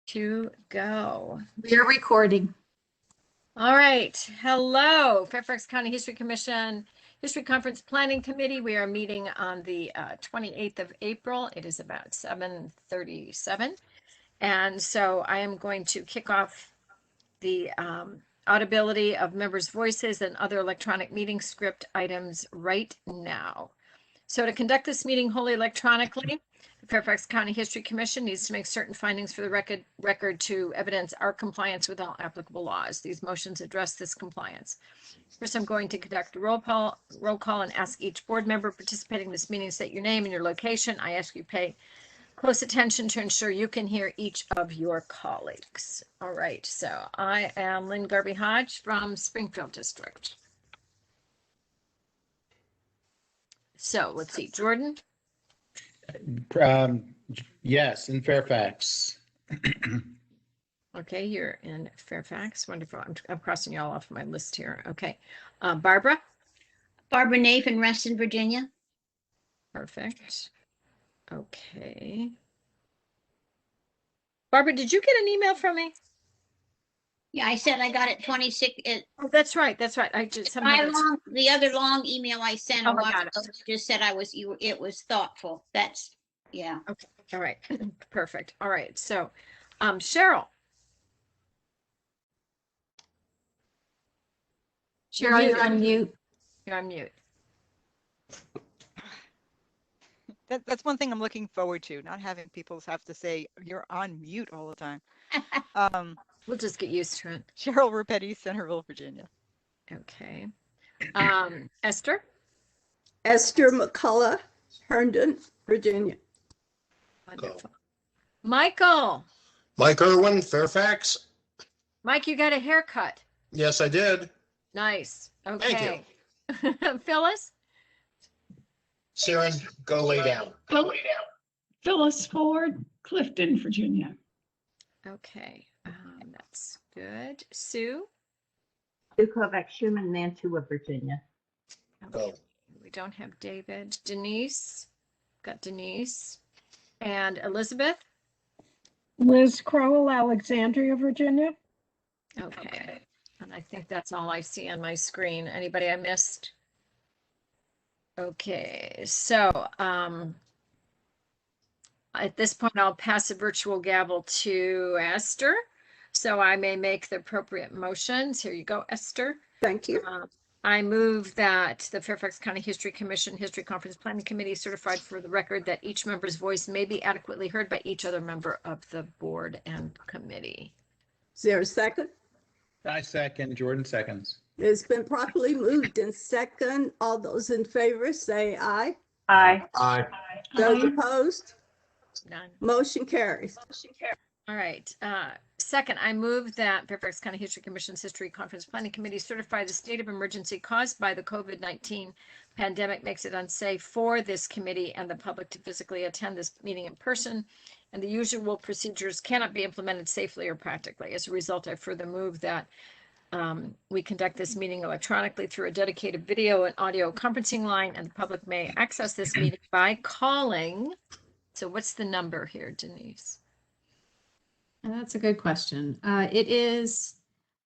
to go. We are recording. All right. Hello, Fairfax County History Commission, History Conference Planning Committee. We are meeting on the 28th of April. It is about 7:37. And so I am going to kick off the audibility of members' voices and other electronic meeting script items right now. So to conduct this meeting wholly electronically, the Fairfax County History Commission needs to make certain findings for the record to evidence our compliance with all applicable laws. These motions address this compliance. First, I'm going to conduct a roll call and ask each board member participating in this meeting, state your name and your location. I ask you pay close attention to ensure you can hear each of your colleagues. All right, so I am Lynn Garvey Hodge from Springfield District. So let's see, Jordan. Yes, in Fairfax. Okay, you're in Fairfax. Wonderful. I'm crossing y'all off my list here. Okay. Barbara. Barbara Nafe in Reston, Virginia. Perfect. Okay. Barbara, did you get an email from me? Yeah, I said I got it 26. Oh, that's right. That's right. I just The other long email I sent Oh, a while I got it. ago just said it was thoughtful. That's yeah. Okay. All right. Perfect. All right. So, Cheryl. Cheryl, you're on mute. You're on mute. That's one thing I'm looking forward to, not having people have to say you're on mute all the time. We'll just get used to it. Cheryl Rupetti, Centerville, Virginia. Okay. Esther. Esther McCullough, Herndon, Virginia. Wonderful. Michael. Mike Irwin, Fairfax. Mike, you got a haircut. Yes, I did. Nice. Okay. Thank you. Phyllis. Sharon, go lay down. Phyllis Ford, Clifton, Virginia. Okay. That's good. Sue. Sue Kovac Schumann, Mantua, Virginia. Okay. We don't have David. Denise. Got Denise. And Elizabeth. Liz Crowell, Alexandria, Virginia. Okay. And I think that's all I see on my screen. Anybody I missed? Okay. So at this point, I'll pass a virtual gavel to Esther. So I may make the appropriate motions. Here you go, Esther. Thank you. I move that the Fairfax County History Commission History Conference Planning Committee certified for the record that each member's voice may be adequately heard by each other member of the board and committee. Is there a second? I second. Jordan seconds. It's been properly moved in second. All those in favor say aye. Aye. Aye. Those opposed? None. Motion carries. All right. Second, I move that Fairfax County History Commission's History Conference Planning Committee certify the state of emergency caused by the COVID-19 pandemic makes it unsafe for this committee and the public to physically attend this meeting in person, and the usual procedures cannot be implemented safely or practically. As a result, I further move that we conduct this meeting electronically through a dedicated video and audio conferencing line, and the public may access this meeting by calling. So what's the number here, Denise? That's a good question. It is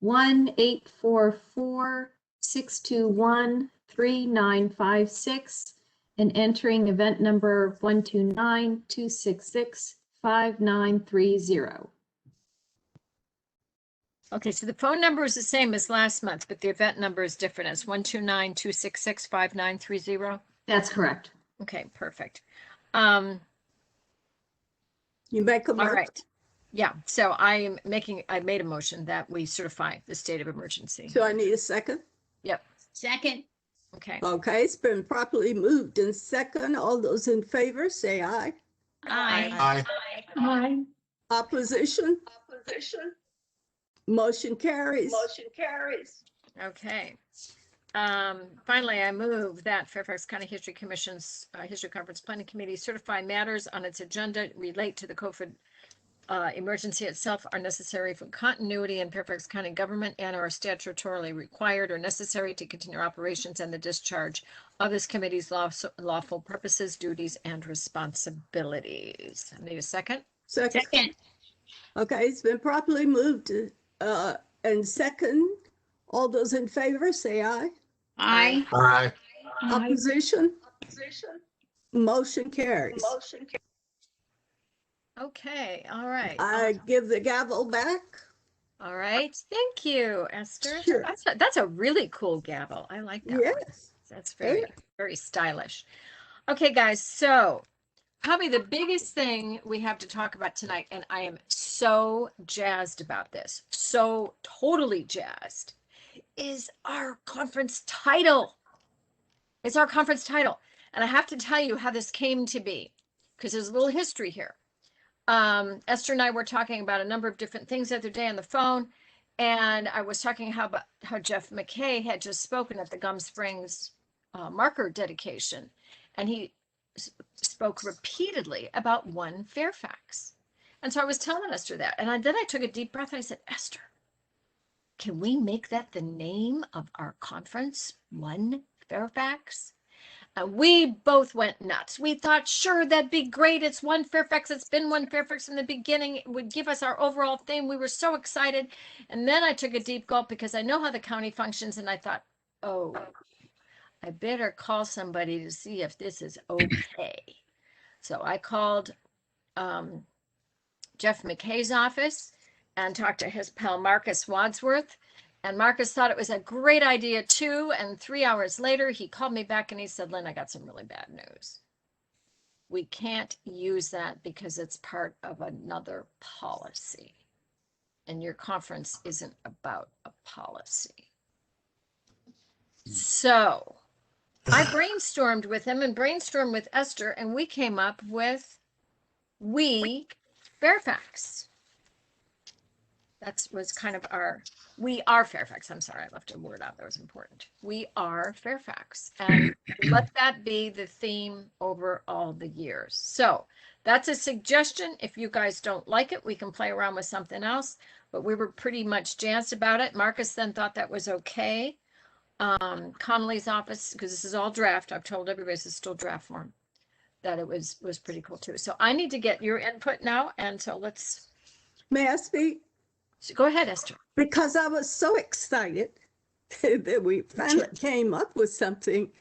1-844-621-3956 and entering event number 129-266-5930. Okay, so the phone number is the same as last month, but the event number is different. It's 129-266-5930. That's correct. Okay, perfect. You make a All motion. right. Yeah, so I made a motion that we certify the state of emergency. So I need a second. Yep. Second. Okay. Okay, it's been properly moved in second. All those in favor say aye. Aye. Aye. Aye. Opposition? Motion carries. Okay. Finally, I move that Fairfax County History Commission's History Conference Planning Committee certify matters on its agenda relate to the COVID emergency itself are necessary for continuity in Fairfax County government and are statutorily required or necessary to continue operations and the discharge of this committee's lawful purposes, duties, and responsibilities. I need a second. Second. Okay, it's been properly moved and second. All those in favor, say aye. I, Aye. Aye. Opposition? Motion carries. Okay, all right. I give the gavel back. All right. Thank you, Esther. Sure. That's a really cool gavel. I like that one. Yes. That's very, very stylish. Okay, guys. So probably the biggest thing we have to talk about tonight, and I am so jazzed about this, so totally jazzed, is our conference title. It's our conference title. And I have to tell you how this came to be, because there's a little history here. Esther and I were talking about a number of different things the other day on the phone. And I was talking about how Jeff McKay had just spoken at the Gum Springs marker dedication. And he spoke repeatedly about One Fairfax. And so I was telling Esther that. And then I took a deep breath and I said, Esther, can we make that the name of our conference, One Fairfax? And we both went nuts. We thought, sure, that'd be great. It's One Fairfax. It's been One Fairfax from the beginning. It would give us our overall theme. We were so excited. And then I took a deep gulp because I know how the county functions. And I thought, oh, I better call somebody to see if this is okay. So I called Jeff McKay's office and talked to his pal Marcus Wadsworth. And Marcus thought it was a great idea too. And 3 hours later, he called me back and he said, Lynn, I got some really bad news. We can't use that because it's part of another policy. And your conference isn't about a policy. So I brainstormed with him and brainstormed with Esther, and we came up with We Fairfax. That was kind of we are Fairfax. I'm sorry, I left a word out that was important. We are Fairfax. And let that be the theme over all the years. So that's a suggestion. If you guys don't like it, we can play around with something else. But we were pretty much jazzed about it. Marcus then thought that was okay. Connolly's office, because this is all draft. I've told everybody this is still draft form, that it was pretty cool too. So I need to get your input now. And so let's. May I speak? So go ahead, Esther. Because I was so excited that we finally came up with something.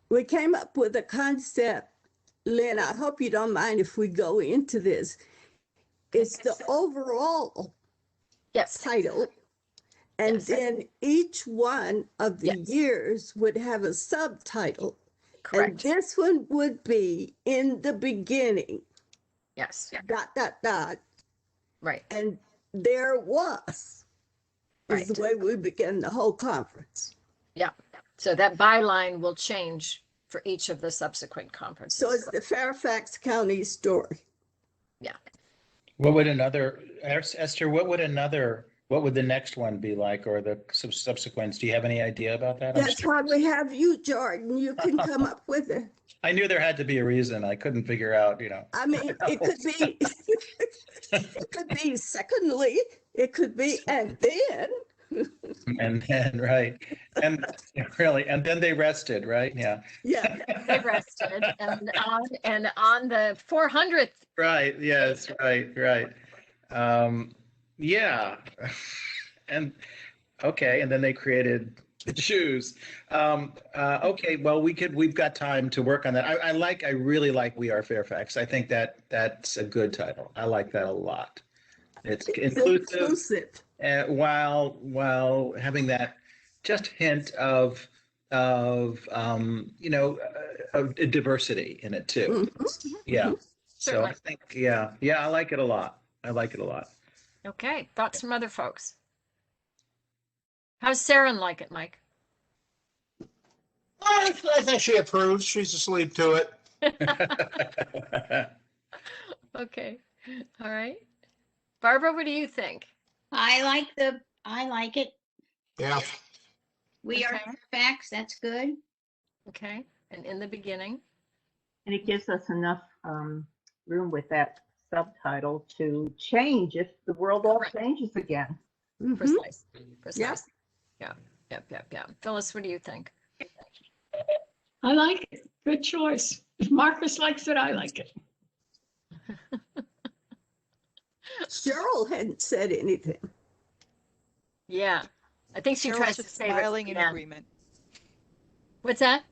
We came up with a concept. Lynn, I hope you don't mind if we go into this. It's the overall title. And then each one of the years would have a subtitle. Correct. And this one would be In the Beginning. Yes. ... Right. And there was. Right. Is the way we began the whole conference. Yeah. So that byline will change for each of the subsequent conferences. So it's the Fairfax County story. Yeah. What would Esther, what would the next one be like, or the subsequents? Do you have any idea about that? That's why we have you, Jordan. You can come up with it. I knew there had to be a reason. I couldn't figure out, I mean, it could be, it could be secondly, it could be, and then. And then, right. And really, and then they rested, right? Yeah. Yeah. They rested and on the 400th. Right. Yes. Right. Yeah. And okay. And then they created the shoes. Okay. Well, we've got time to work on that. I really like We Are Fairfax. I think that's a good title. I like that a lot. It's inclusive. While having that just hint of diversity in it too. Mhm. Yeah. So Certainly. I think, I like it a lot. Okay. Thoughts from other folks? How's Sarah like it, Mike? I think she approves. She's asleep to it. Okay. All right. Barbara, what do you think? I like it. Yeah. We are Okay. Fairfax, that's good. Okay. And In the Beginning. And it gives us enough room with that subtitle to change if the world all Correct. changes again. Mhm. Precise. Yeah. Yep. Phyllis, what do you think? I like it. Good choice. If Marcus likes it, I like it. Cheryl hadn't said anything. Yeah, I think she Cheryl's tries to just save it. smiling in Yeah. agreement. What's that?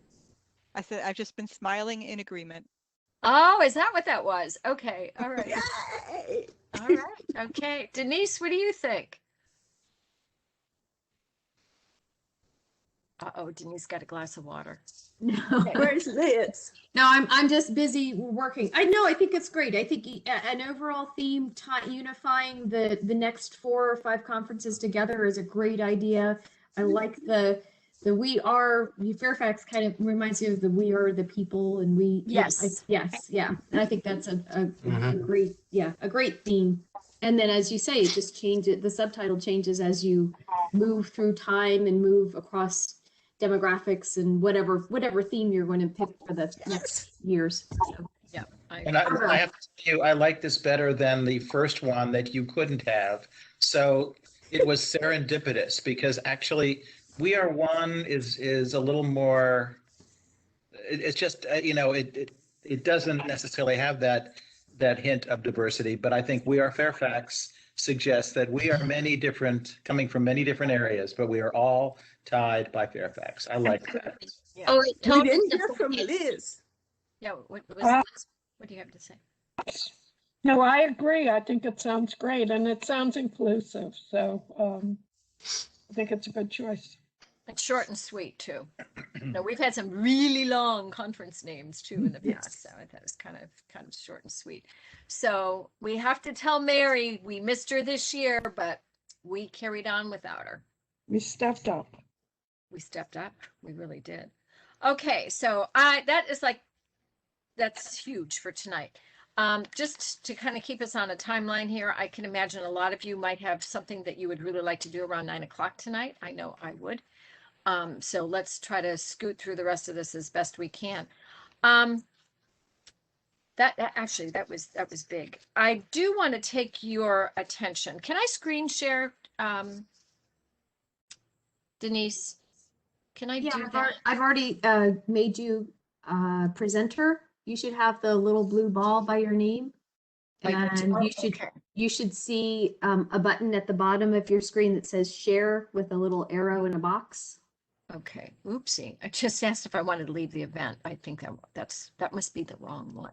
I said, I've just been smiling in agreement. Oh, is that what that was? Okay, all right. Yay! All right. Okay. Denise, what do you think? Uh-oh, Denise got a glass of water. No. Where's Liz? No, I'm just busy working. I think it's great. I think an overall theme unifying the next 4 or 5 conferences together is a great idea. I like the we are Fairfax kind of reminds me of the we are the people and we Yes. yes, yeah. And I think that's a Mhm. great a great theme. And then as you say, just change it. The subtitle changes as you move through time and move across demographics and whatever theme you're going to pick for the next years. So. Yeah. And I have to tell you, I like this better than the first one that you couldn't have. So it was serendipitous because actually We Are One is a little more, it's just, it doesn't necessarily have that hint of diversity, but I think We Are Fairfax suggests that we are many different, coming from many different areas, but we are all tied by Fairfax. I like that. Yeah. Oh, it We totally didn't hear from simplifies- Liz. Yeah. What do you have to say? No, I agree. I think it sounds great and it sounds inclusive. So I think it's a good choice. It's short and sweet too. No, we've had some really long conference names too in the past, so I thought it was kind of short and sweet. So we have to tell Mary we missed her this year, but we carried on without her. We stepped up. We stepped up. We really did. Okay, so that's huge for tonight. Just to kind of keep us on a timeline here, I can imagine a lot of you might have something that you would really like to do around 9 o'clock tonight. I know I would. So let's try to scoot through the rest of this as best we can. Actually, that was big. I do want to take your attention. Can I screen share, Denise? Can I do that? I've already made you presenter. You should have the little blue ball by your name. And you should see a button at the bottom of your screen that says share with a little arrow in a box. Okay, oopsie. I just asked if I wanted to leave the event. I think that must be the wrong one.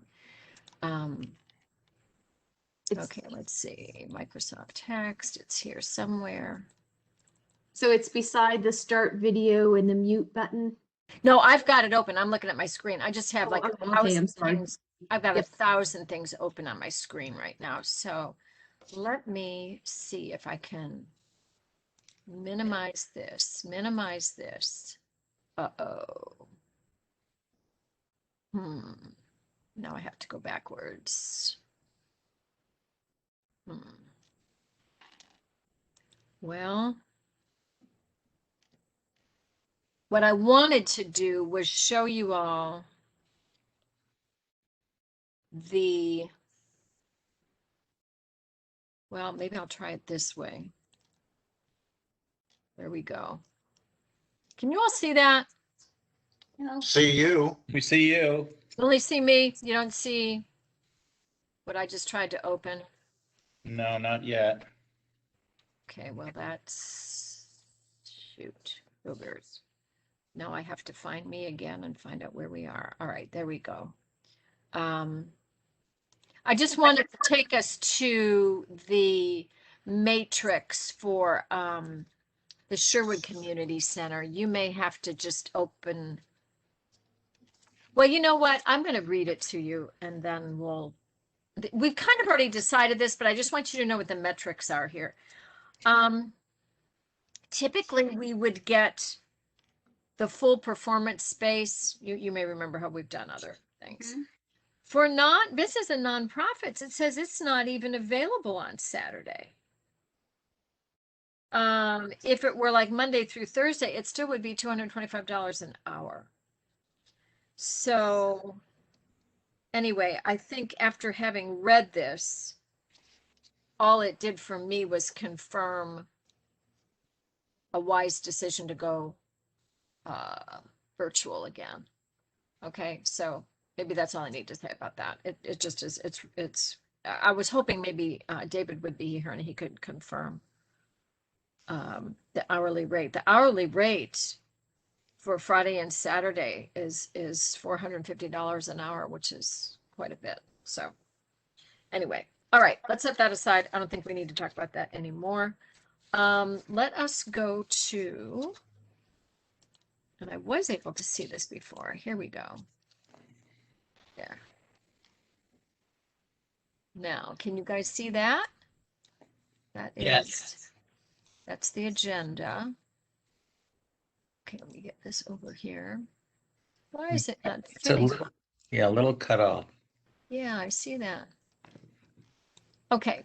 Okay, let's see. Microsoft Text, it's here somewhere. So it's beside the start video and the mute button. No, I've got it open. I'm looking at my screen. I just have like okay, a I'm thousand sorry. things. I've got Yep. 1,000 things open on my screen right now. So let me see if I can minimize this. Uh-oh. Now I have to go backwards. Well, what I wanted to do was show you all well, maybe I'll try it this way. There we go. Can you all see that? See you. We see you. You only see me. You don't see what I just tried to open. No, not yet. Okay, well, shoot, boogers. Now I have to find me again and find out where we are. All right, there we go. I just wanted to take us to the matrix for the Sherwood Community Center. You may have to just open. Well, you know what? I'm going to read it to you and then we've kind of already decided this, but I just want you to know what the metrics are here. Typically we would get the full performance space. You may remember how we've done other things. Mm-hmm. For business and nonprofits, it says it's not even available on Saturday. If it were like Monday through Thursday, it still would be $225 an hour. So anyway, I think after having read this, all it did for me was confirm a wise decision to go virtual again. Okay, so maybe that's all I need to say about that. It just is, it's I was hoping maybe David would be here and he could confirm the hourly rate. The hourly rate for Friday and Saturday is $450 an hour, which is quite a bit. So anyway, all right, let's set that aside. I don't think we need to talk about that anymore. Let us go to, and I was able to see this before. Here we go. There. Now, can you guys see that? That is, Yes. that's the agenda. Okay, let me get this over here. Why is it not It's a fitting? little cut off. Yeah, I see that. Okay,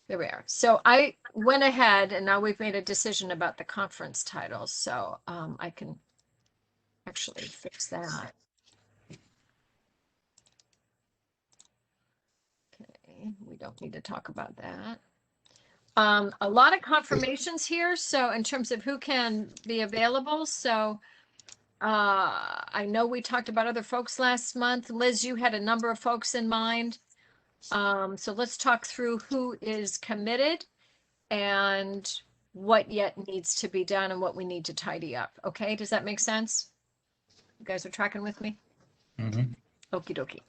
there we are. So I went ahead and now we've made a decision about the conference titles. So I can actually fix that. Okay, we don't need to talk about that. A lot of confirmations here. So in terms of who can be available. So I know we talked about other folks last month. Liz, you had a number of folks in mind. So let's talk through who is committed and what yet needs to be done and what we need to tidy up. Okay, does that make sense? You guys are tracking with me? Mhm. Okie dokie.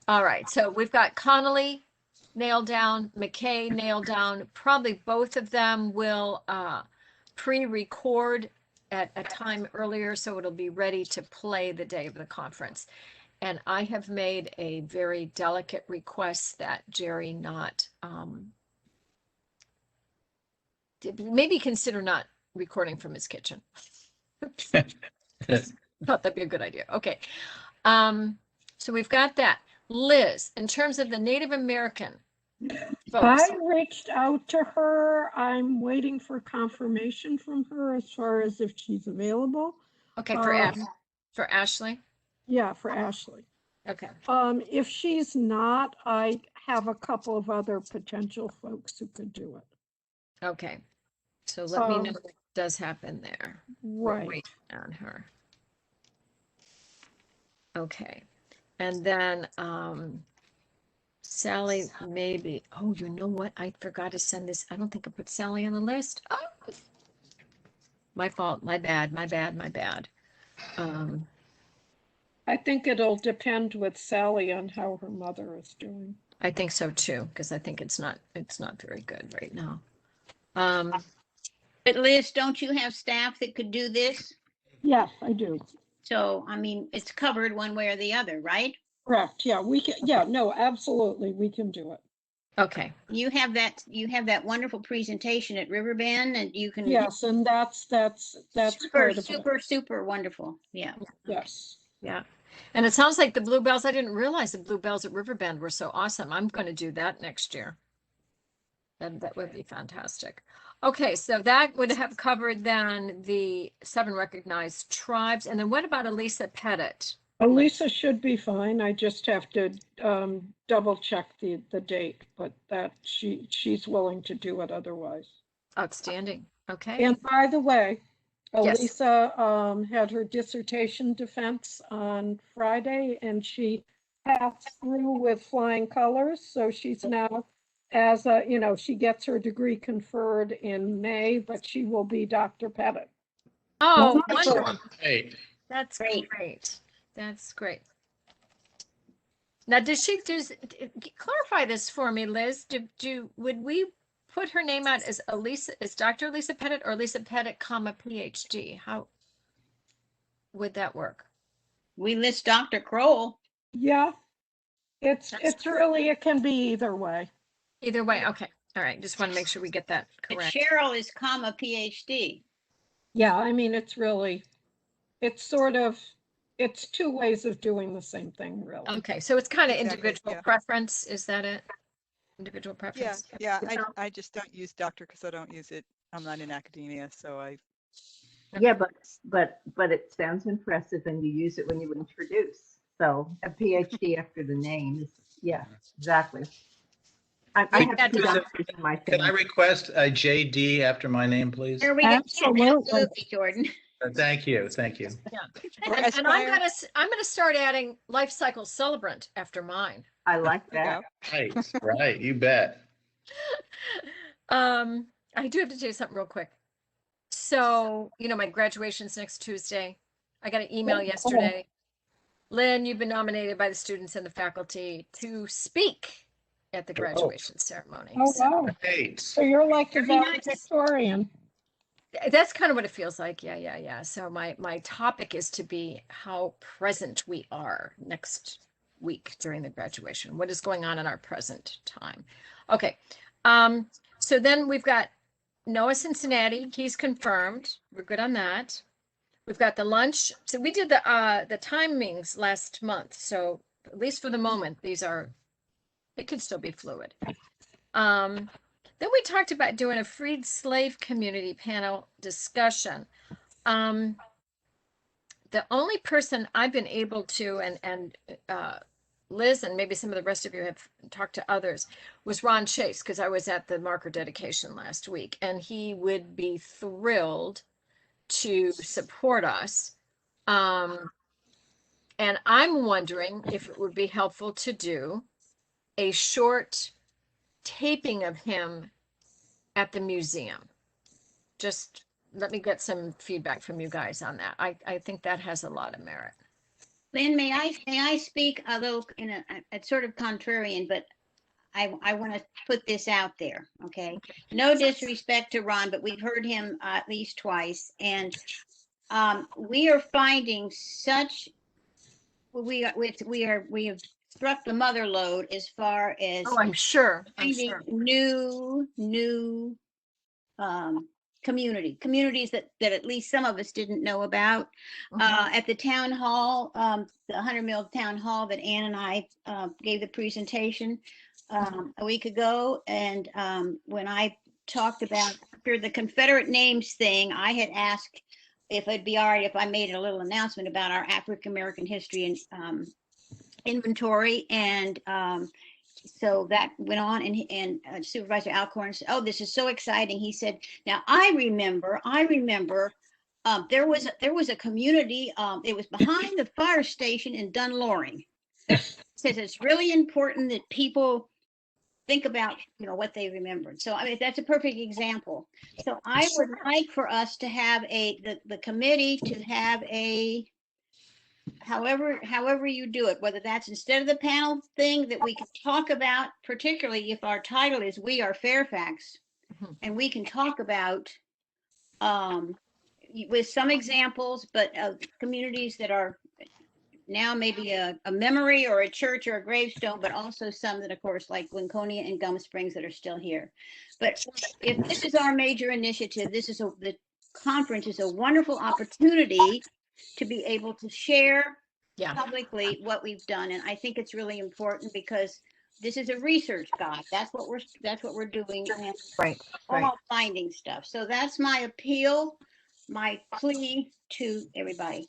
All right, so we've got Connolly nailed down, McKay nailed down. Probably both of them will pre-record at a time earlier, so it'll be ready to play the day of the conference. And I have made a very delicate request that Jerry not maybe consider not recording from his kitchen. Thought that'd be a good idea. Okay. So we've got that. Liz, in terms of the Native American folks. I reached out to her. I'm waiting for confirmation from her as far as if she's available. Okay, for Ashley. Yeah, for Ashley. Okay. If she's not, I have a couple of other potential folks who could do it. Okay. So let me know what does happen there. We're Right. waiting on her. Okay. And then Sally, maybe. Oh, you know what? I forgot to send this. I don't think I put Sally on the list. Oh, my fault. My bad. My bad. My bad. I think it'll depend with Sally on how her mother is doing. I think so too, because I think it's not very good right now. But Liz, don't you have staff that could do this? Yes, I do. So, I mean, it's covered one way or the other, right? Correct. Yeah, we can. Yeah, no, absolutely, we can do it. Okay. You have that wonderful presentation at Riverbend and you can. Yes, and that's Super, part of it. super wonderful. Yeah. Yes. Yeah. And it sounds like the bluebells, I didn't realize the bluebells at Riverbend were so awesome. I'm going to do that next year. That would be fantastic. Okay, so that would have covered then the 7 recognized tribes. And then what about Elisa Pettit? Elisa should be fine. I just have to double check the date, but that she's willing to do it otherwise. Outstanding. Okay. And by the way, Yes. Elisa had her dissertation defense on Friday and she passed through with flying colors. So she's now, as a, she gets her degree conferred in May, but she will be Dr. Pettit. Oh, Excellent. wonderful. Hey, That's Great. great. That's great. Now, clarify this for me, Liz? Would we put her name out as Dr. Elisa Pettit or Elisa Pettit, PhD? How would that work? We list Dr. Kroll. Yeah, it's true. really, it can be either way. Either way, okay. All right, just want to make sure we get that And correct. Cheryl is PhD. Yeah, I mean, it's it's 2 ways of doing the same thing, really. Okay, so it's kind of Exactly, individual yeah. preference, is that it? Individual Yeah, preference? yeah. I just don't use doctor because I don't use it. I'm not in academia, so I. Yeah, but it sounds impressive and you use it when you introduce. So a PhD after the name is, yeah, exactly. I have that 2 does- doctors in my can I family. request a JD after my name, please? There we go. Absolutely. Absolutely, Jordan. Thank you. Thank you. Or And I'm Esquire. gonna start adding life cycle celebrant after mine. I like There you that. go. Right, right, you bet. I do have to tell you something real quick. So, my graduation's next Tuesday. I got an email yesterday. Lynn, you've been nominated by the students and the faculty to speak at the graduation ceremony. Oh, So wow. Great. So you're like the Very nice. valedictorian. that's kind of what it feels like. Yeah. So my topic is to be how present we are next week during the graduation. What is going on in our present time? Okay. So then we've got Noah Cincinnati. He's confirmed. We're good on that. We've got the lunch. So we did the timings last month. So at least for the moment, it could still be fluid. Then we talked about doing a freed slave community panel discussion. The only person I've been able to, and Liz and maybe some of the rest of you have talked to others, was Ron Chase, because I was at the marker dedication last week, and he would be thrilled to support us. And I'm wondering if it would be helpful to do a short taping of him at the museum. Just let me get some feedback from you guys on that. I think that has a lot of merit. Lynn, may I speak, although it's sort of contrarian, but I want to put this out there, okay? No disrespect to Ron, but we've heard him at least twice, and we are finding we have struck the mother lode as far as Oh, I'm sure. finding new communities that at least some of us didn't know about. At the town hall, the 100 Mill Town Hall that Ann and I gave the presentation a week ago, and when I talked about after the Confederate names thing, I had asked if it'd be all right if I made a little announcement about our African American history and inventory, and so that went on, and Supervisor Alcorn said, "Oh, this is so exciting." He said, "Now I remember there was a community, it was behind the fire station in Dunloring." Says it's really important that people think about what they remembered. So I mean that's a perfect example. So I would like for us to have the committee to have a however you do it, whether that's instead of the panel thing that we can talk about, particularly if our title is We Are Fairfax, and we can talk about with some examples, but communities that are now maybe a memory or a church or a gravestone, but also some that, of course, like Lincolnia and Gum Springs that are still here. But if this is our major initiative, the conference is a wonderful opportunity to be able to share publicly what we've done. And I think it's really important because this is a research guide. That's what we're doing. Right. All finding stuff. So that's my appeal, my plea to everybody.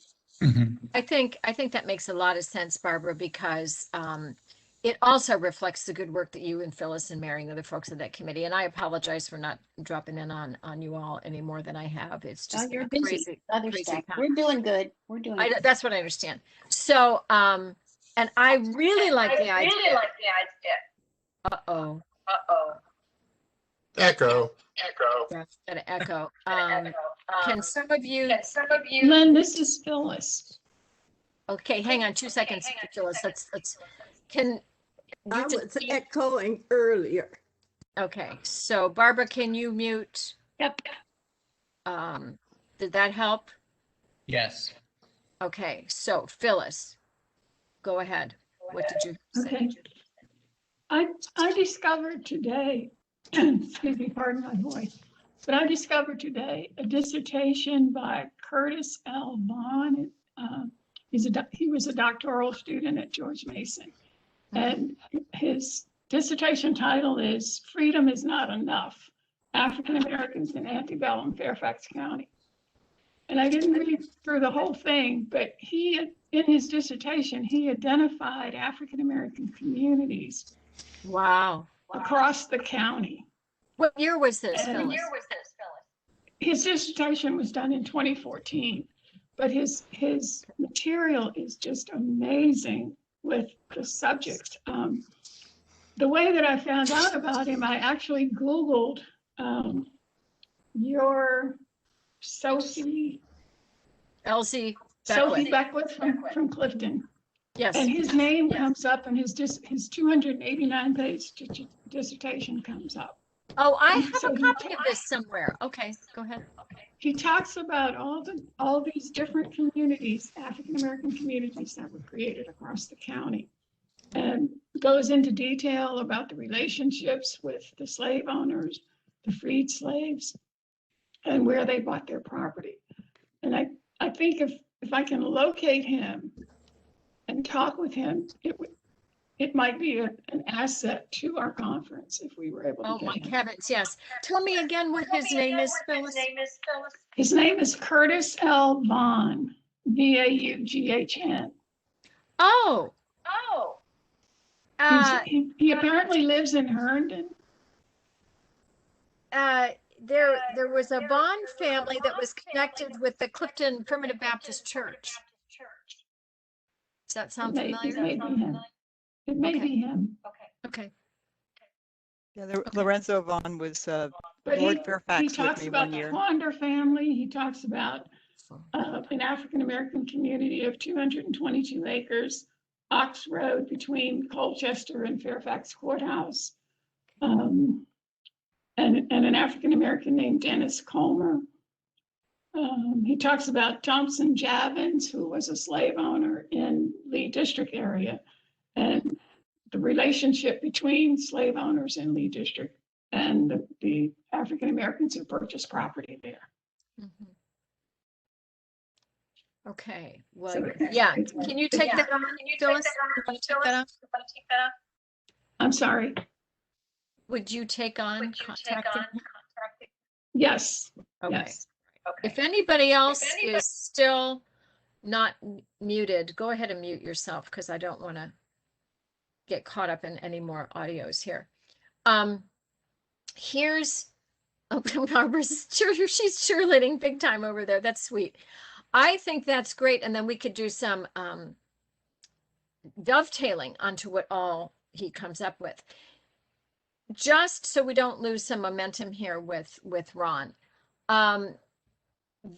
I think that makes a lot of sense, Barbara, because it also reflects the good work that you and Phyllis and Mary and other folks in that committee. And I apologize for not dropping in on you all any more than I have. It's just you're been a busy. crazy Stuff. time. We're doing good. We're doing good. That's what I understand. So, and I really like the idea. Uh-oh. Echo. Yeah, got an echo. Can some of you? Lynn, this is Phyllis. Okay, hang on 2 seconds, Phyllis. Can I you was echoing earlier. Okay, so Barbara, can you mute? Yep. Did that help? Yes. Okay, so Phyllis, go ahead. What did you say? Okay. I discovered today, excuse me, pardon my voice, but I discovered today a dissertation by Curtis L. Vaughn. He was a doctoral student at George Mason. And his dissertation title is Freedom is Not Enough, African Americans in Antebellum Fairfax County. And I didn't read through the whole thing, but in his dissertation, he identified African American communities. Wow. Across the county. What year was this, Phyllis? His dissertation was done in 2014, but his material is just amazing with the subject. The way that I found out about him, I actually Googled your Sophie Beckwith from Clifton. Yes. And his name comes up, and his 289-page dissertation comes up. Oh, I And have so a copy of this somewhere. Okay, go ahead. he talks about all these different communities, African American communities that were created across the county, and goes into detail about the relationships with the slave owners, the freed slaves, and where they bought their property. And I think if I can locate him and talk with him, it might be an asset to our conference if we were able to Oh get my him. heavens, yes. Tell me again what his name is, Phyllis. His name is Curtis L. Vaughn, Vaughn. Oh. He apparently lives in Herndon. There was a Vaughn family that was connected with the Clifton Primitive Baptist Church. Does that sound familiar? It may be him. It may be him. Okay. Yeah, Lorenzo Vaughn was But Lord he Fairfax with talks me about one the year. Quander family. He talks about an African American community of 222 acres, Ox Road between Colchester and Fairfax Courthouse, and an African American named Dennis Comer. He talks about Thompson Javins, who was a slave owner in Lee District area, and the relationship between slave owners in Lee District and the African Americans who purchased property there. Mhm. Okay, well, yeah, can you take that on, Phyllis? You wanna take that on? I'm sorry. Would you take on contacting him? Yes. Okay. Yes. If anybody else is still not muted, go ahead and mute yourself because I don't want to get caught up in any more audios here. Here's, oh, Barbara's she's cheerleading big time over there. That's sweet. I think that's great. And then we could do some dovetailing onto what all he comes up with. Just so we don't lose some momentum here with Ron.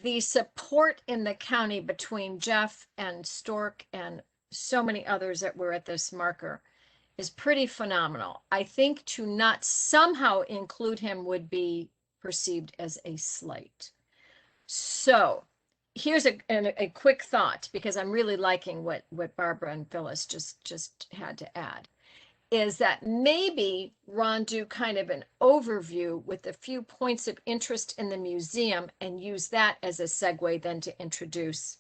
The support in the county between Jeff and Stork and so many others that were at this marker is pretty phenomenal. I think to not somehow include him would be perceived as a slight. So here's a quick thought, because I'm really liking what Barbara and Phyllis just had to add, is that maybe Ron do kind of an overview with a few points of interest in the museum and use that as a segue then to introduce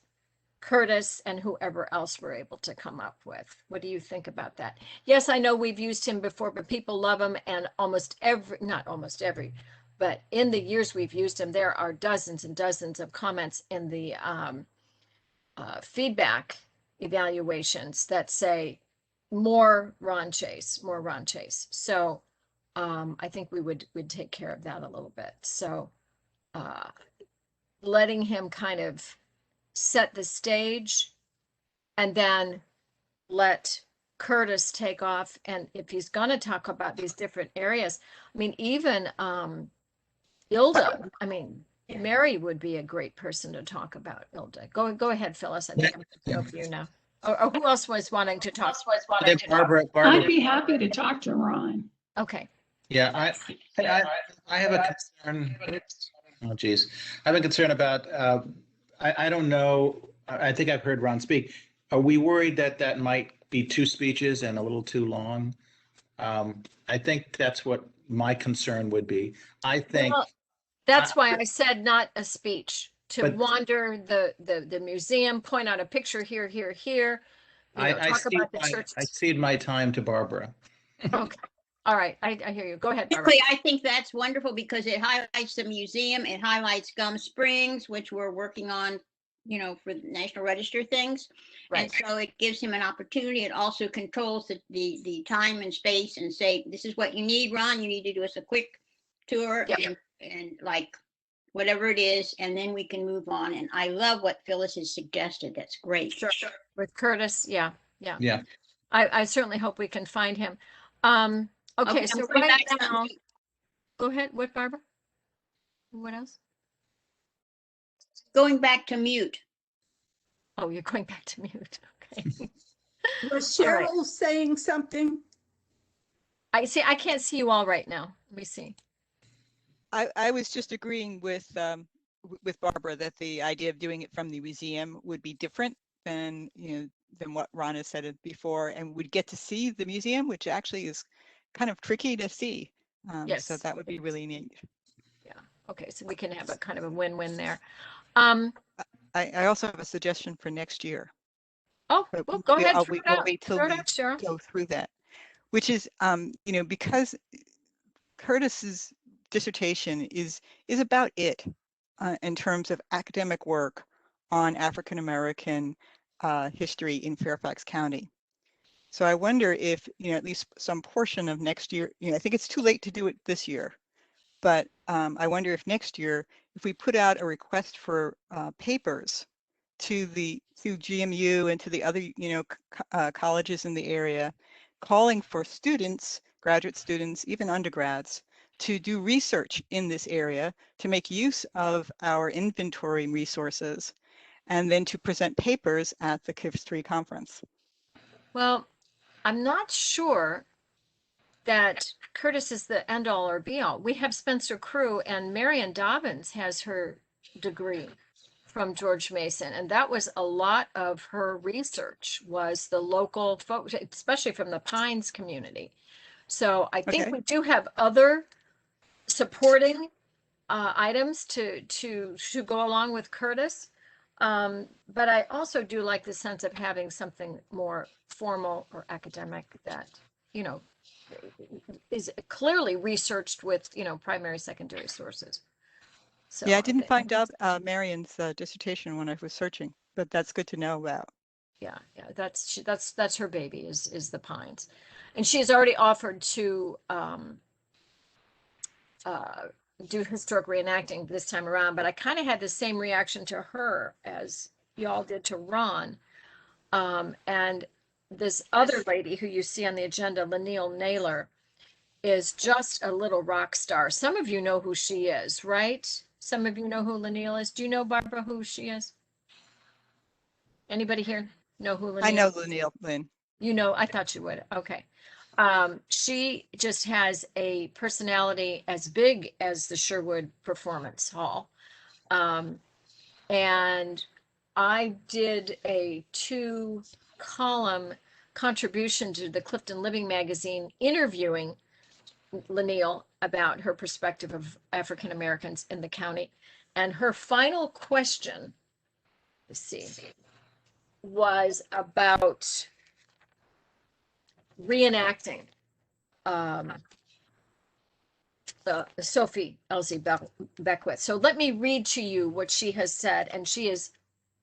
Curtis and whoever else we're able to come up with. What do you think about that? Yes, I know we've used him before, but people love him, and not almost every, but in the years we've used him, there are dozens and dozens of comments in the feedback evaluations that say more Ron Chase. So I think we'd take care of that a little bit. So letting him kind of set the stage and then let Curtis take off. And if he's going to talk about these different areas, I mean, even Ilda, I mean, Mary would be a great person to talk about Ilda. Go ahead, Phyllis. I think I'm going to go for you now. Or who else was wanting to talk? I think Barbara. I'd be happy to talk to Ron. Okay. Yeah, I have a concern. Oh, geez. I have a concern about, I don't know, I think I've heard Ron speak. Are we worried that might be two speeches and a little too long? I think that's what my concern would be. I think. Well, that's why I said not a speech, to But- wander the museum, point out a picture here, talk about the church. I cede my time to Barbara. Okay. All right. I hear you. Go ahead, Barbara. Quickly, I think that's wonderful because it highlights the museum. It highlights Gum Springs, which we're working on, for the National Register things. Right. And so it gives him an opportunity. It also controls the time and space and say, this is what you need, Ron. You need to do us a quick tour and like whatever it is, and then we can move on. And I love what Phyllis has suggested. That's great. Sure. With Curtis. Yeah. Yeah. I certainly hope we can find him. Okay, so I'm going right back to now, mute. go ahead. What, Barbara? What else? Going back to mute. Oh, you're going back to mute. Okay. Was All right. Cheryl saying something? I see. I can't see you all right now. Let me see. I was just agreeing with Barbara that the idea of doing it from the museum would be different than, than what Ron has said before, and we'd get to see the museum, which actually is kind of tricky to see. So Yes. that would be really neat. Yeah. Okay. So we can have a kind of a win-win there. I also have a suggestion for next year. Oh, But well, go ahead. I'll Throw it we'll out. wait till Throw it we out, Cheryl. go through that, which is, because Curtis's dissertation is about it in terms of academic work on African American history in Fairfax County. So I wonder if, at least some portion of next year, I think it's too late to do it this year, but I wonder if next year, if we put out a request for papers to GMU and to the other, colleges in the area, calling for students, graduate students, even undergrads, to do research in this area, to make use of our inventory resources, and then to present papers at the KIF3 conference. Well, I'm not sure that Curtis is the end all or be all. We have Spencer Crew, and Marion Dobbins has her degree from George Mason, and that was a lot of her research, was the local folks, especially from the Pines community. So I think Okay. we do have other supporting items to go along with Curtis. But I also do like the sense of having something more formal or academic that, is clearly researched with, primary, secondary sources. So Yeah, I didn't find out Marion's dissertation when I was searching, but that's good to know about. yeah, that's her baby is the Pines, and she has already offered to do historic reenacting this time around. But I kind of had the same reaction to her as y'all did to Ron, and this other lady who you see on the agenda, Lanille Naylor, is just a little rock star. Some of you know who she is, right? Some of you know who Lanille is. Do you know, Barbara, who she is? Anybody here know who Lanille? I know Lynn. You know, I thought you would. Okay. She just has a personality as big as the Sherwood Performance Hall. And I did a 2-column contribution to the Clifton Living magazine interviewing Lanille about her perspective of African Americans in the county. And her final question, let's see, was about reenacting Sophie Elsie Beckwith. So let me read to you what she has said, and she is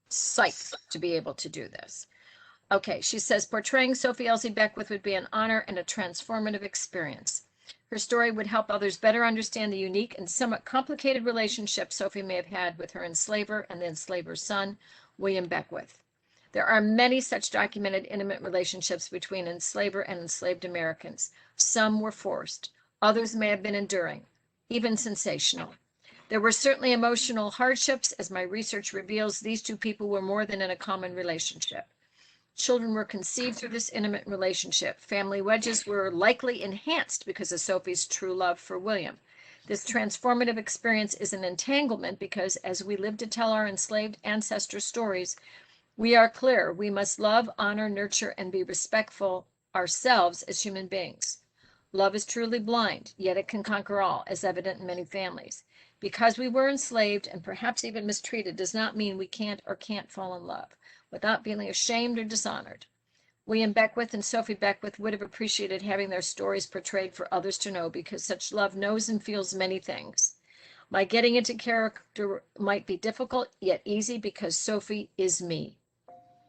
psyched to be able to do this. Okay, she says, portraying Sophie Elsie Beckwith would be an honor and a transformative experience. Her story would help others better understand the unique and somewhat complicated relationship Sophie may have had with her enslaver and the enslaver's son, William Beckwith. There are many such documented intimate relationships between enslaver and enslaved Americans. Some were forced. Others may have been enduring, even sensational. There were certainly emotional hardships. As my research reveals, these two people were more than in a common relationship. Children were conceived through this intimate relationship. Family wedges were likely enhanced because of Sophie's true love for William. This transformative experience is an entanglement because as we live to tell our enslaved ancestor stories, we are clear we must love, honor, nurture, and be respectful ourselves as human beings. Love is truly blind, yet it can conquer all, as evident in many families. Because we were enslaved and perhaps even mistreated does not mean we can't fall in love without feeling ashamed or dishonored. William Beckwith and Sophie Beckwith would have appreciated having their stories portrayed for others to know because such love knows and feels many things. My getting into character might be difficult, yet easy because Sophie is me,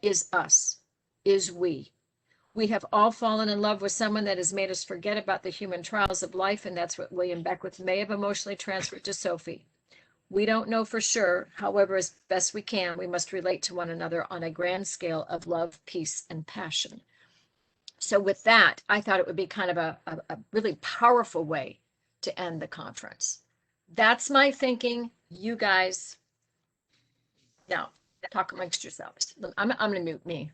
is us, is we. We have all fallen in love with someone that has made us forget about the human trials of life, and that's what William Beckwith may have emotionally transferred to Sophie. We don't know for sure. However, as best we can, we must relate to one another on a grand scale of love, peace, and passion. So with that, I thought it would be kind of a really powerful way to end the conference. That's my thinking. You guys, now talk amongst yourselves. I'm going to mute me.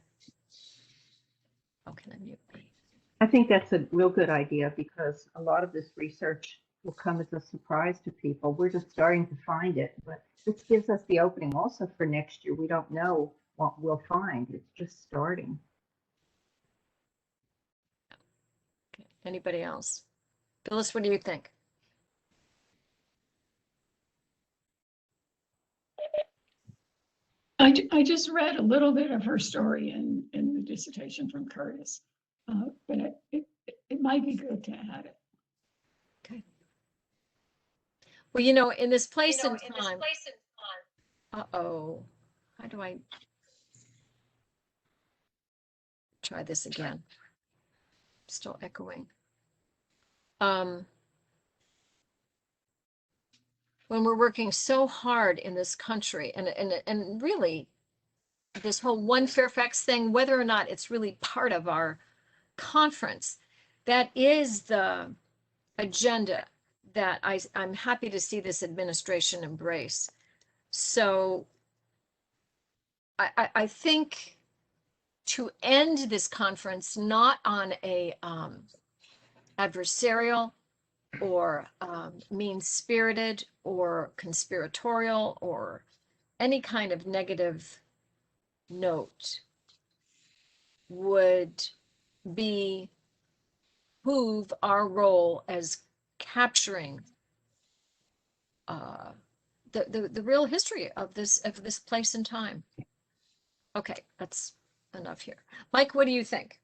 How can I mute me? I think that's a real good idea because a lot of this research will come as a surprise to people. We're just starting to find it, but this gives us the opening also for next year. We don't know what we'll find. It's just starting. Okay. Anybody else? Phyllis, what do you think? I just read a little bit of her story in the dissertation from Curtis, but it might be good to add it. Okay. Well, you know, in this place and time. Uh-oh. How do I try this again? Still echoing. When we're working so hard in this country and really this whole One Fairfax thing, whether or not it's really part of our conference, that is the agenda that I'm happy to see this administration embrace. So I think to end this conference not on a adversarial or mean-spirited or conspiratorial or any kind of negative note would behoove our role as capturing the real history of this place and time. Okay, that's enough here. Mike, what do you think?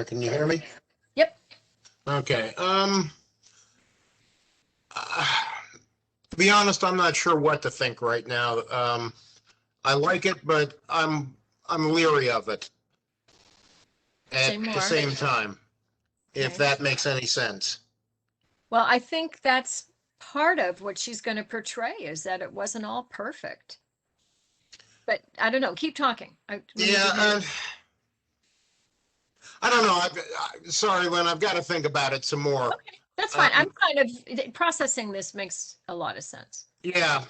Can you hear me? Yep. Okay. To be honest, I'm not sure what to think right now. I like it, but I'm leery of it at the same time, if Okay. that makes any sense. Well, I think that's part of what she's going to portray is that it wasn't all perfect. But I don't know. Keep talking. Yeah. I don't know. Sorry, Lynn, I've got to think about it some more. Okay, that's fine. I'm kind of processing this makes a lot of sense. Yeah.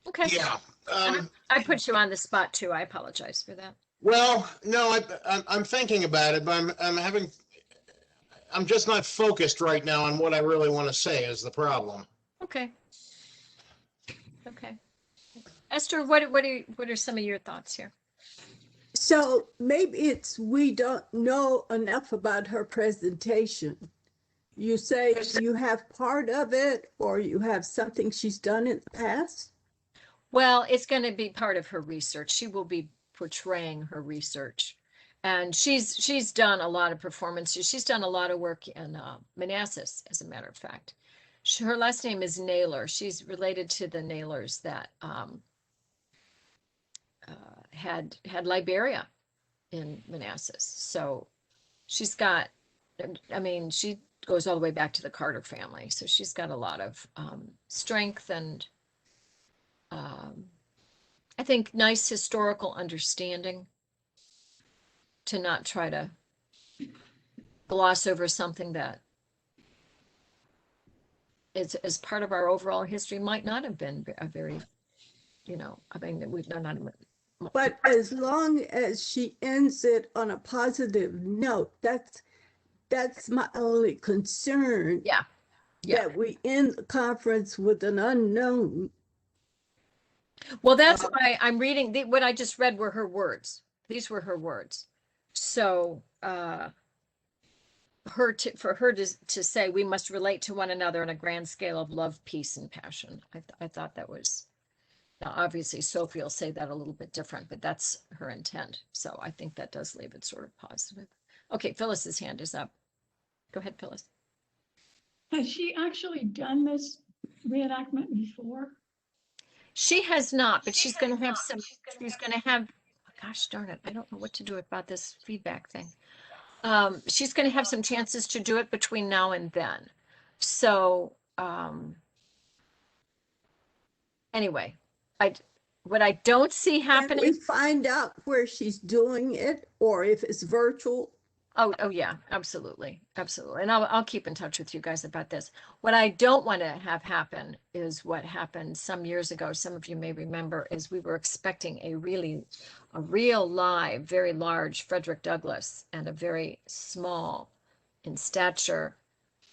Okay. Yeah. I put you on the spot too. I apologize for that. Well, no, I'm thinking about it, but I'm just not focused right now on what I really want to say is the problem. Okay. Okay. Esther, what are some of your thoughts here? So maybe it's we don't know enough about her presentation. You say you have part of it or you have something she's done in the past? Well, it's going to be part of her research. She will be portraying her research. And she's done a lot of performances. She's done a lot of work in Manassas, as a matter of fact. Her last name is Naylor. She's related to the Naylors that had Liberia in Manassas. So she's got, I mean, she goes all the way back to the Carter family. So she's got a lot of strength and I think nice historical understanding to not try to gloss over something that is as part of our overall history might not have been a very, you know, I mean, we've done. But as long as she ends it on a positive note, that's my only concern. Yeah. Yeah. That we end the conference with an unknown. Well, that's why I'm reading what I just read were her words. These were her words. So for her to say we must relate to one another on a grand scale of love, peace, and passion. I thought that was, now obviously Sophie will say that a little bit different, but that's her intent. So I think that does leave it sort of positive. Okay, Phyllis's hand is up. Go ahead, Phyllis. Has she actually done this reenactment before? She has not, but she's going to have some, she's going to have, gosh darn it, I don't know what to do about this feedback thing. She's going to have some chances to do it between now and then. So, anyway, what I don't see Can happening. we find out where she's doing it or if it's virtual? Oh yeah, absolutely. Absolutely. And I'll keep in touch with you guys about this. What I don't want to have happen is what happened some years ago. Some of you may remember is we were expecting a real live, very large Frederick Douglass and a very small in stature,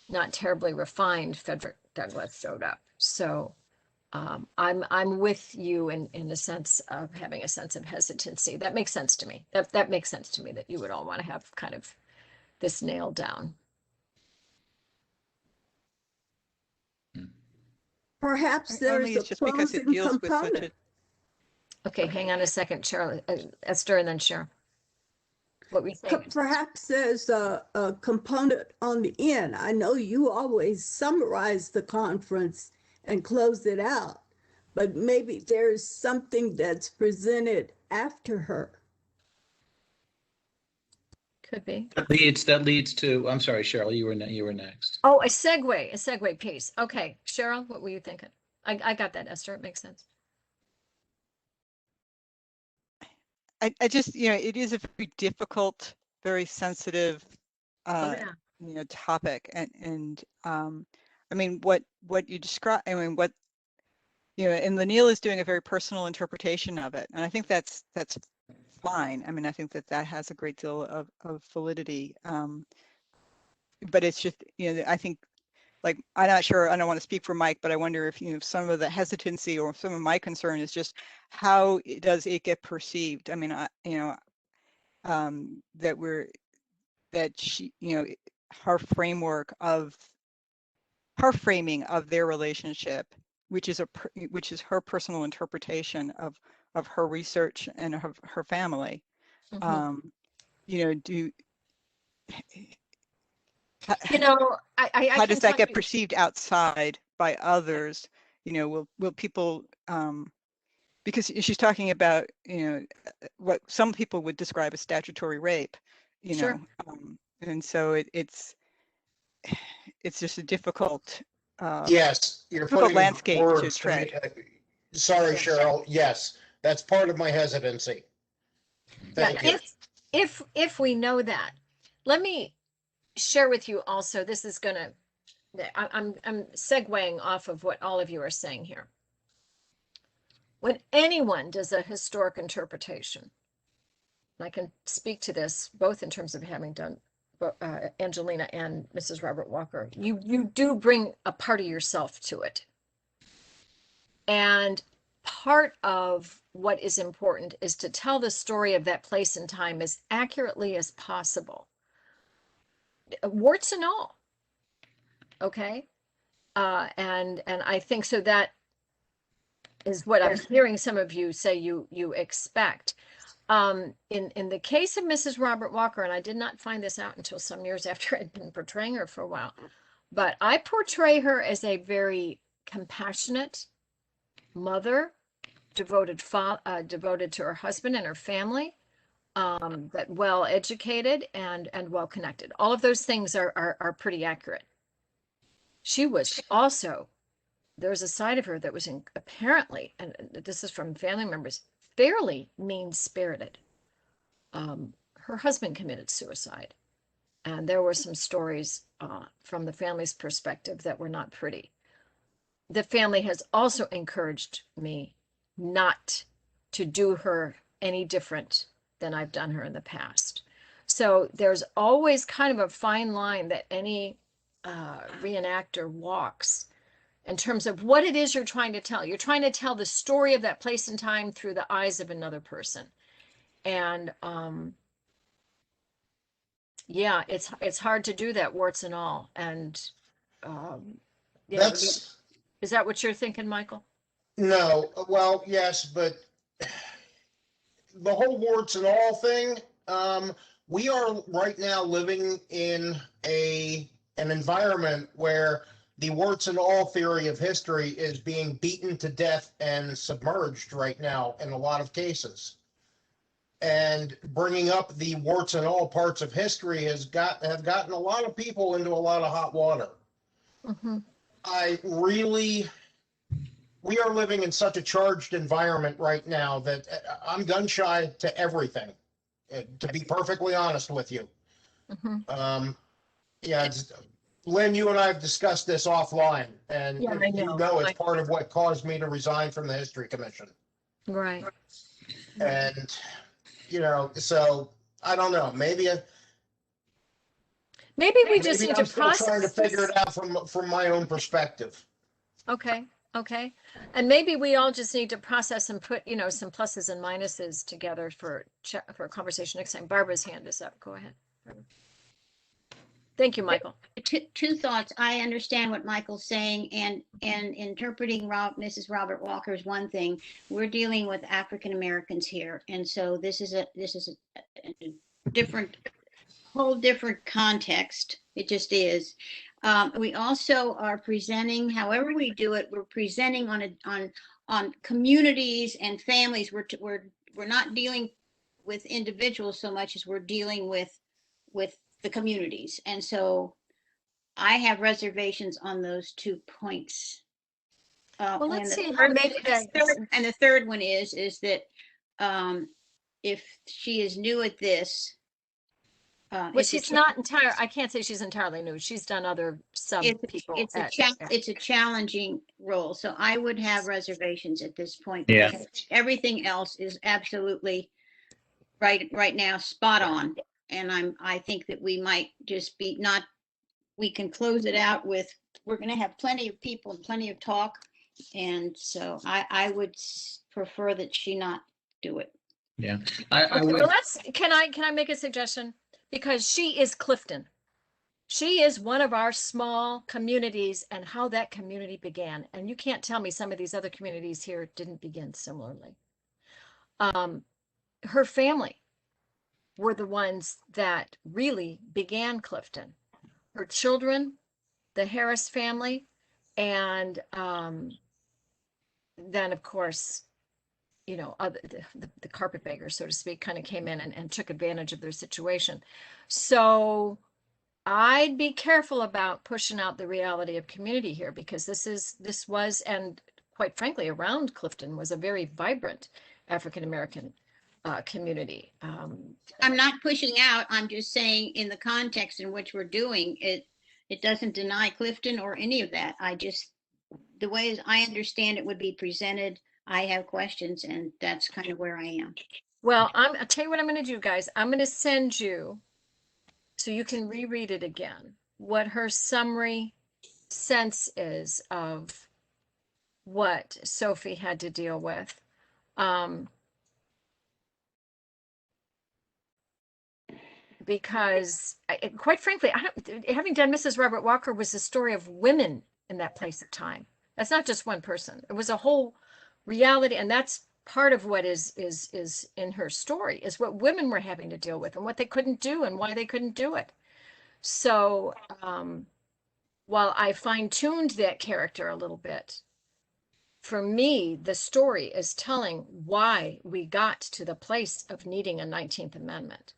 not terribly refined Frederick Douglass showed up. So I'm with you in the sense of having a sense of hesitancy. That makes sense to me. That makes sense to me that you would all want to have kind of this nailed down. Perhaps there Only is it's a just because it closing deals with such component. Okay, hang on a second, Cheryl, Esther, and then Cheryl. What we think? Perhaps there's a component on the end. I know you always summarize the conference and close it out, but maybe there's something that's presented after her. Could be. That leads to, I'm sorry, Cheryl, you were next. Oh, a segue piece. Okay, Cheryl, what were you thinking? I got that, Esther. It makes sense. I just, it is a very difficult, very sensitive, Yeah. topic. And I mean, what you describe, I mean, what, and Lanil is doing a very personal interpretation of it. And I think that's fine. I mean, I think that has a great deal of validity. But it's just, I think, like, I'm not sure, I don't want to speak for Mike, but I wonder if, some of the hesitancy or some of my concern is just how does it get perceived? I mean, that she, her framing of their relationship, which is her personal interpretation of her research and her family. Mhm. How does can that tell get you- perceived outside by others? Will people, because she's talking about, what some people would describe as statutory rape, Sure. And so it's just a difficult, Yes, you're difficult putting landscape to words to me. tread. Sorry, Yeah. Cheryl. Yes, that's part of my hesitancy. Thank you. If we know that, let me share with you also, this is gonna, I'm segueing off of what all of you are saying here. When anyone does a historic interpretation, and I can speak to this both in terms of having done Angelina and Mrs. Robert Walker, you do bring a part of yourself to it. And part of what is important is to tell the story of that place and time as accurately as possible. Warts and all. Okay. And I think so that is what I'm hearing some of you say you expect. In the case of Mrs. Robert Walker, and I did not find this out until some years after I'd been portraying her for a while, but I portray her as a very compassionate mother, devoted to her husband and her family, that well educated and well connected. All of those things are pretty accurate. She was also, there was a side of her that was apparently, and this is from family members, fairly mean-spirited. Her husband committed suicide, and there were some stories from the family's perspective that were not pretty. The family has also encouraged me not to do her any different than I've done her in the past. So there's always kind of a fine line that any reenactor walks in terms of what it is you're trying to tell. You're trying to tell the story of that place and time through the eyes of another person. And yeah, it's hard to do that, warts and all. And is that what you're thinking, Michael? No, well, yes, but the whole warts and all thing, we are right now living in an environment where the warts and all theory of history is being beaten to death and submerged right now in a lot of cases. And bringing up the warts and all parts of history have gotten a lot of people into a lot of hot water. Mm-hmm. I really we are living in such a charged environment right now that I'm gun shy to everything, to be perfectly honest with you. Mhm. Yeah, Lynn, you and I have discussed this offline, and Yeah, I you know. know it's part of what caused me to resign from the History Commission. Right. And, you know, so I don't know, maybe Maybe we just maybe need I'm to still trying to process figure this. it out from my own perspective. Okay, okay. And maybe we all just need to process and put, some pluses and minuses together for a conversation next time. Barbara's hand is up. Go ahead. Barbara. Thank you, Michael. Two thoughts. I understand what Michael's saying, and interpreting Mrs. Robert Walker is one thing. We're dealing with African Americans here, and so this is a different, whole different context. It just is. We also are presenting, however we do it, we're presenting on communities and families. We're not dealing with individuals so much as we're dealing with the communities, and so I have reservations on those 2 points. Well, let's see how maybe and the third one is that if she is new at this, well, she's not I can't say she's entirely new. She's done other people. It's a challenging role, so I would have reservations at this point. Yeah. Everything else is absolutely right now spot on, and I think that we might just be not. We can close it out with, we're going to have plenty of people and plenty of talk. And so I would prefer that she not do it. Yeah. Okay, well, can I make a suggestion? Because she is Clifton. She is one of our small communities and how that community began. And you can't tell me some of these other communities here didn't begin similarly. Her family were the ones that really began Clifton. Her children, the Harris family, and then of course, the carpetbaggers, so to speak, kind of came in and took advantage of their situation. So I'd be careful about pushing out the reality of community here, because this was, and quite frankly, around Clifton was a very vibrant African American community. I'm not pushing out. I'm just saying, in the context in which we're doing it, it doesn't deny Clifton or any of that. The way I understand it would be presented, I have questions, and that's kind of where I am. Well, I'll tell you what I'm going to do, guys. I'm going to send you, so you can reread it again, what her summary sense is of what Sophie had to deal with. Because quite frankly, having done Mrs. Robert Walker was the story of women in that place of time. That's not just one person. It was a whole reality, and that's part of what is in her story, is what women were having to deal with and what they couldn't do and why they couldn't do it. So while I fine-tuned that character a little bit, for me, the story is telling why we got to the place of needing a 19th Amendment.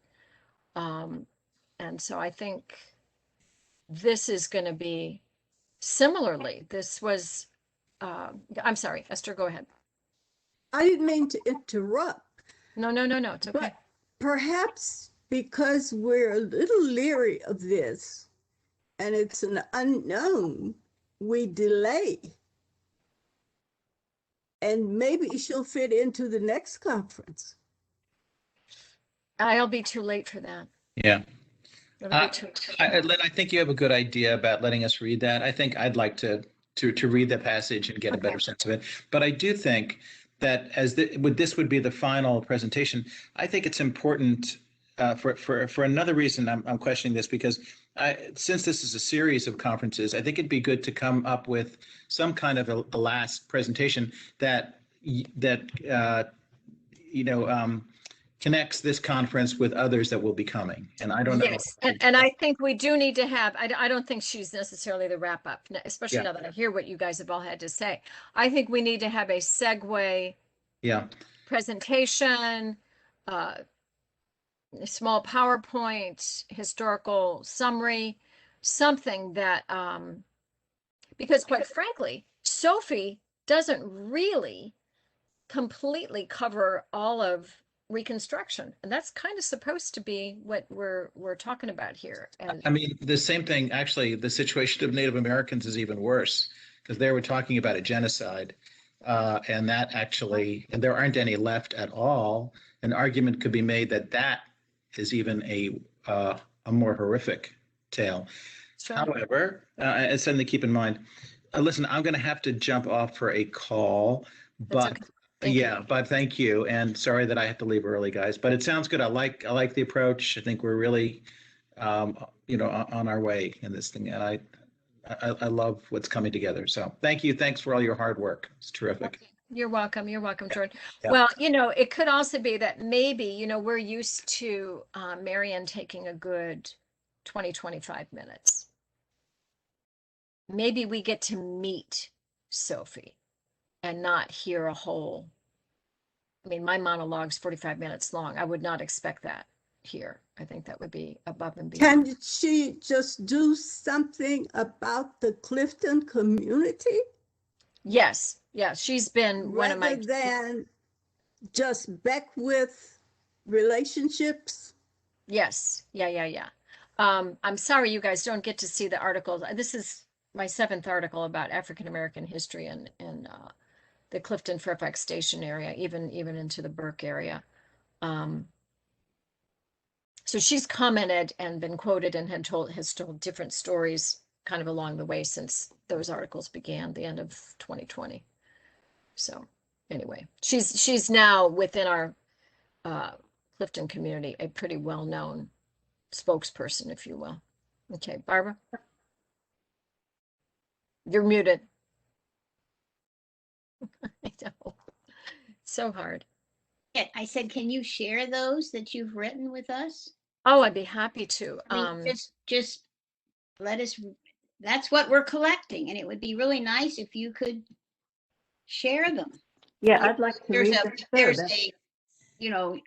And so I think this is going to be similarly. This was, I'm sorry, Esther, go ahead. I didn't mean to interrupt. No, it's okay. But perhaps because we're a little leery of this and it's an unknown, we delay. And maybe she'll fit into the next conference. I'll be too late for that. Yeah. Lynn, I think you have a good idea about letting us read that. I think I'd like to read the passage and get a better sense of it. But I do think that this would be the final presentation. I think it's important for another reason. I'm questioning this, because since this is a series of conferences, I think it'd be good to come up with some kind of a last presentation that connects this conference with others that will be coming. And I don't know. Yes, and I think we do need to have, I don't think she's necessarily the wrap up, especially now that I hear what you guys have all had to say. I think we need to have a segue presentation, a small PowerPoint, historical summary, something that, because quite frankly, Sophie doesn't really completely cover all of Reconstruction. And that's kind of supposed to be what we're talking about here. And I mean, the same thing, actually, the situation of Native Americans is even worse because they were talking about a genocide. And that actually, and there aren't any left at all. An argument could be made that that is even a more horrific tale. sure. However, it's something to keep in mind. Listen, I'm going to have to jump off for a call, That's but okay. Thank you. yeah, but thank you. And sorry that I have to leave early, guys, but it sounds good. I like the approach. I think we're really, on our way in this thing. And I love what's coming together. So thank you. Thanks for all your hard work. It's terrific. You're welcome. You're welcome, Jordan. Yeah. Well, it could also be that maybe, we're used to Marion taking a good 20, 25 minutes. Maybe we get to meet Sophie and not hear a whole. I mean, my monologue's 45 minutes long. I would not expect that here. I think that would be above and beyond. Can she just do something about the Clifton community? Yes. Yeah. She's been one of my. Rather than just Beckwith relationships? Yes. Yeah. I'm sorry you guys don't get to see the articles. This is my 7th article about African American history in the Clifton Fairfax Station area, even into the Burke area. So she's commented and been quoted and has told different stories kind of along the way since those articles began, the end of 2020. So anyway, she's now within our Clifton community, a pretty well-known spokesperson, if you will. Okay, Barbara, you're muted. I know, so hard. I said, can you share those that you've written with us? Oh, I'd be happy to. I mean, just let us, that's what we're collecting, and it would be really nice if you could share them. Yeah, I'd like to read them too. There's a,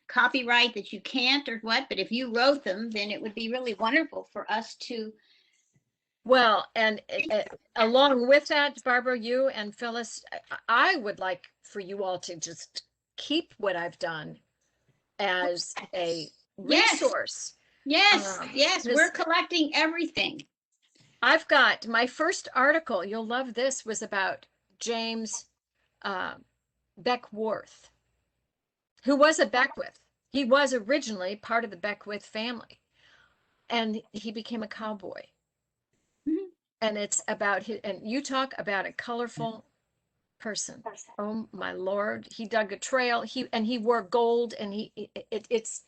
copyright that you can't or what, but if you wrote them, then it would be really wonderful for us to. Well, and along with that, Barbara, you and Phyllis, I would like for you all to just keep what I've done as a resource. Yes, we're collecting everything. I've got my first article, you'll love this, was about James Beckworth, who was a Beckwith. He was originally part of the Beckwith family, and he became a cowboy. Mm-hmm. And it's about and you talk about a colorful person. Oh my Lord. He dug a trail. He wore gold, and it's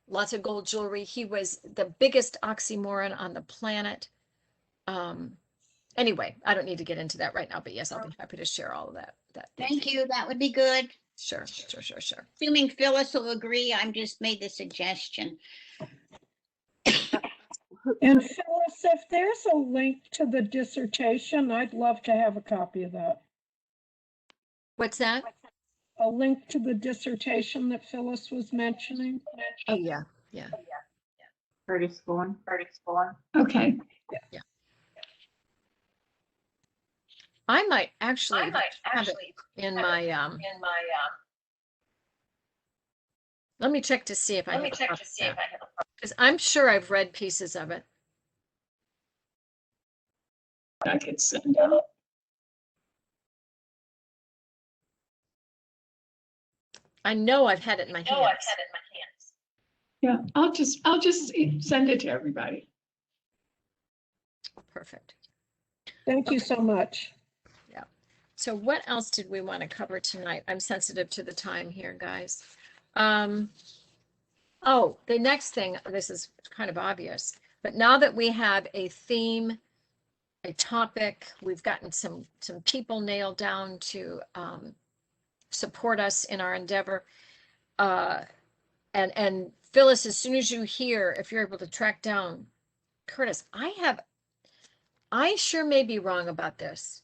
lots of gold jewelry. He was the biggest oxymoron on the planet. Anyway, I don't need to get into that right now, but yes, I'll be happy to share all of that. Thank you. That would be good. Sure. Assuming Phyllis will agree, I'm just made the suggestion. And Phyllis, if there's a link to the dissertation, I'd love to have a copy of that. What's that? A link to the dissertation that Phyllis was mentioning. Oh, yeah. Curtis Vaughan. Okay. Yeah. I might actually have it in my let me check to see if I have because I'm sure I've read pieces of it. I could send out. I know I've had it in my hands. Yeah, I'll just send it to everybody. Perfect. Thank you so much. Yeah. So what else did we want to cover tonight? I'm sensitive to the time here, guys. Oh, the next thing, this is kind of obvious, but now that we have a theme, a topic, we've gotten some people nailed down to support us in our endeavor. And Phyllis, as soon as you hear, if you're able to track down Curtis, I sure may be wrong about this.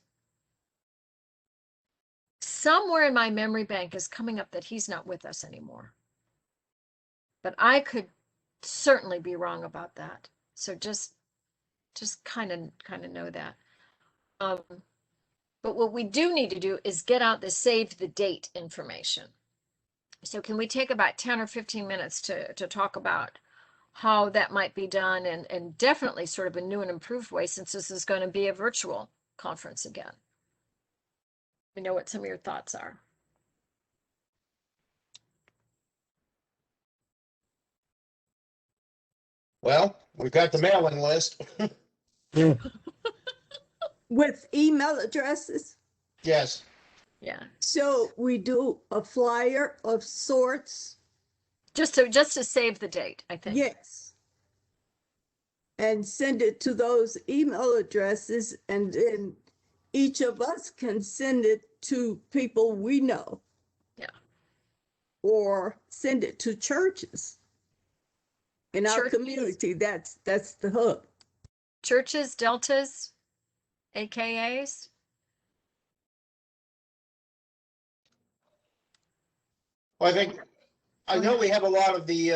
Somewhere in my memory bank is coming up that he's not with us anymore. But I could certainly be wrong about that. So just kind of know that. But what we do need to do is get out the save the date information. So can we take about 10 or 15 minutes to talk about how that might be done, and definitely sort of a new and improved way, since this is going to be a virtual conference again? We know what some of your thoughts are. Well, we've got the mailing list. With email addresses. Yes. Yeah. So we do a flyer of sorts. Just to save the date, I think. Yes. And send it to those email addresses, and then each of us can send it to people we know. Yeah. Or send it to churches in our community. That's the hub. Churches, deltas, AKAs. Well, I know we have a lot of the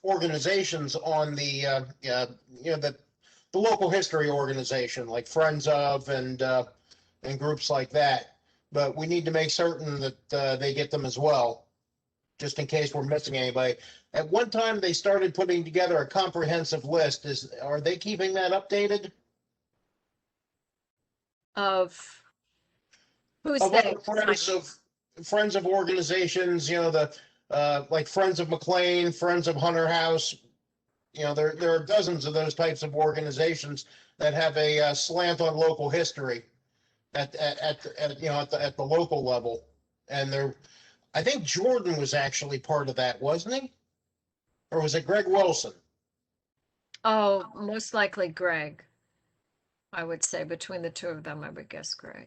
organizations on the the local history organization, like Friends of and groups like that. But we need to make certain that they get them as well, just in case we're missing anybody. At one time, they started putting together a comprehensive list. Are they keeping that updated? Of who's Of they? Friends of organizations, the like Friends of McLean, Friends of Hunter House. There are dozens of those types of organizations that have a slant on local history at the local level. And I think Jordan was actually part of that, wasn't he? Or was it Greg Wilson? Oh, most likely Greg. I would say between the two of them, I would guess Greg.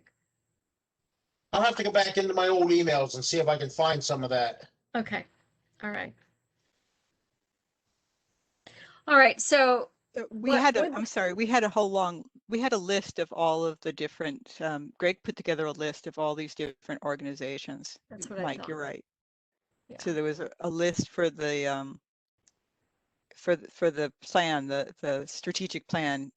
I'll have to go back into my old emails and see if I can find some of that. Okay. All right. All right. So we had a list of all of the different, Greg put together a list of all these different organizations. That's what I Mike, thought. you're right. Yeah. So there was a list for the plan, the strategic plan,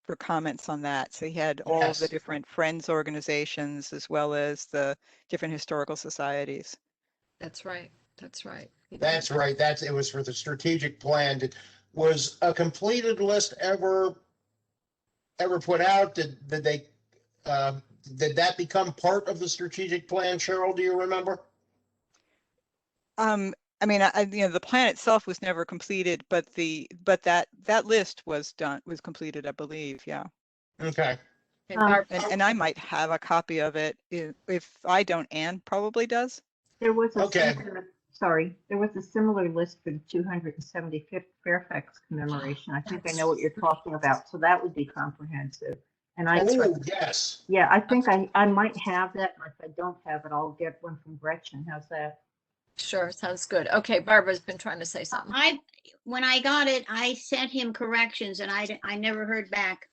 for comments on that. So he had all of the different Friends organizations as well as the different historical societies. That's right. That's right. That's right. It was for the strategic plan. Was a completed list ever put out? Did that become part of the strategic plan, Cheryl? Do you remember? I mean, the plan itself was never completed, but that list was completed, I believe. Yeah. Okay. And I might have a copy of it. If I don't, Anne probably does. There was a similar list for the 275th Fairfax commemoration. I think I know what you're talking about. So that would be comprehensive. And yes. Yeah, I think I might have that. If I don't have it, I'll get one from Gretchen. How's that? Sure, sounds good. Okay, Barbara's been trying to say something. When I got it, I sent him corrections, and I never heard back,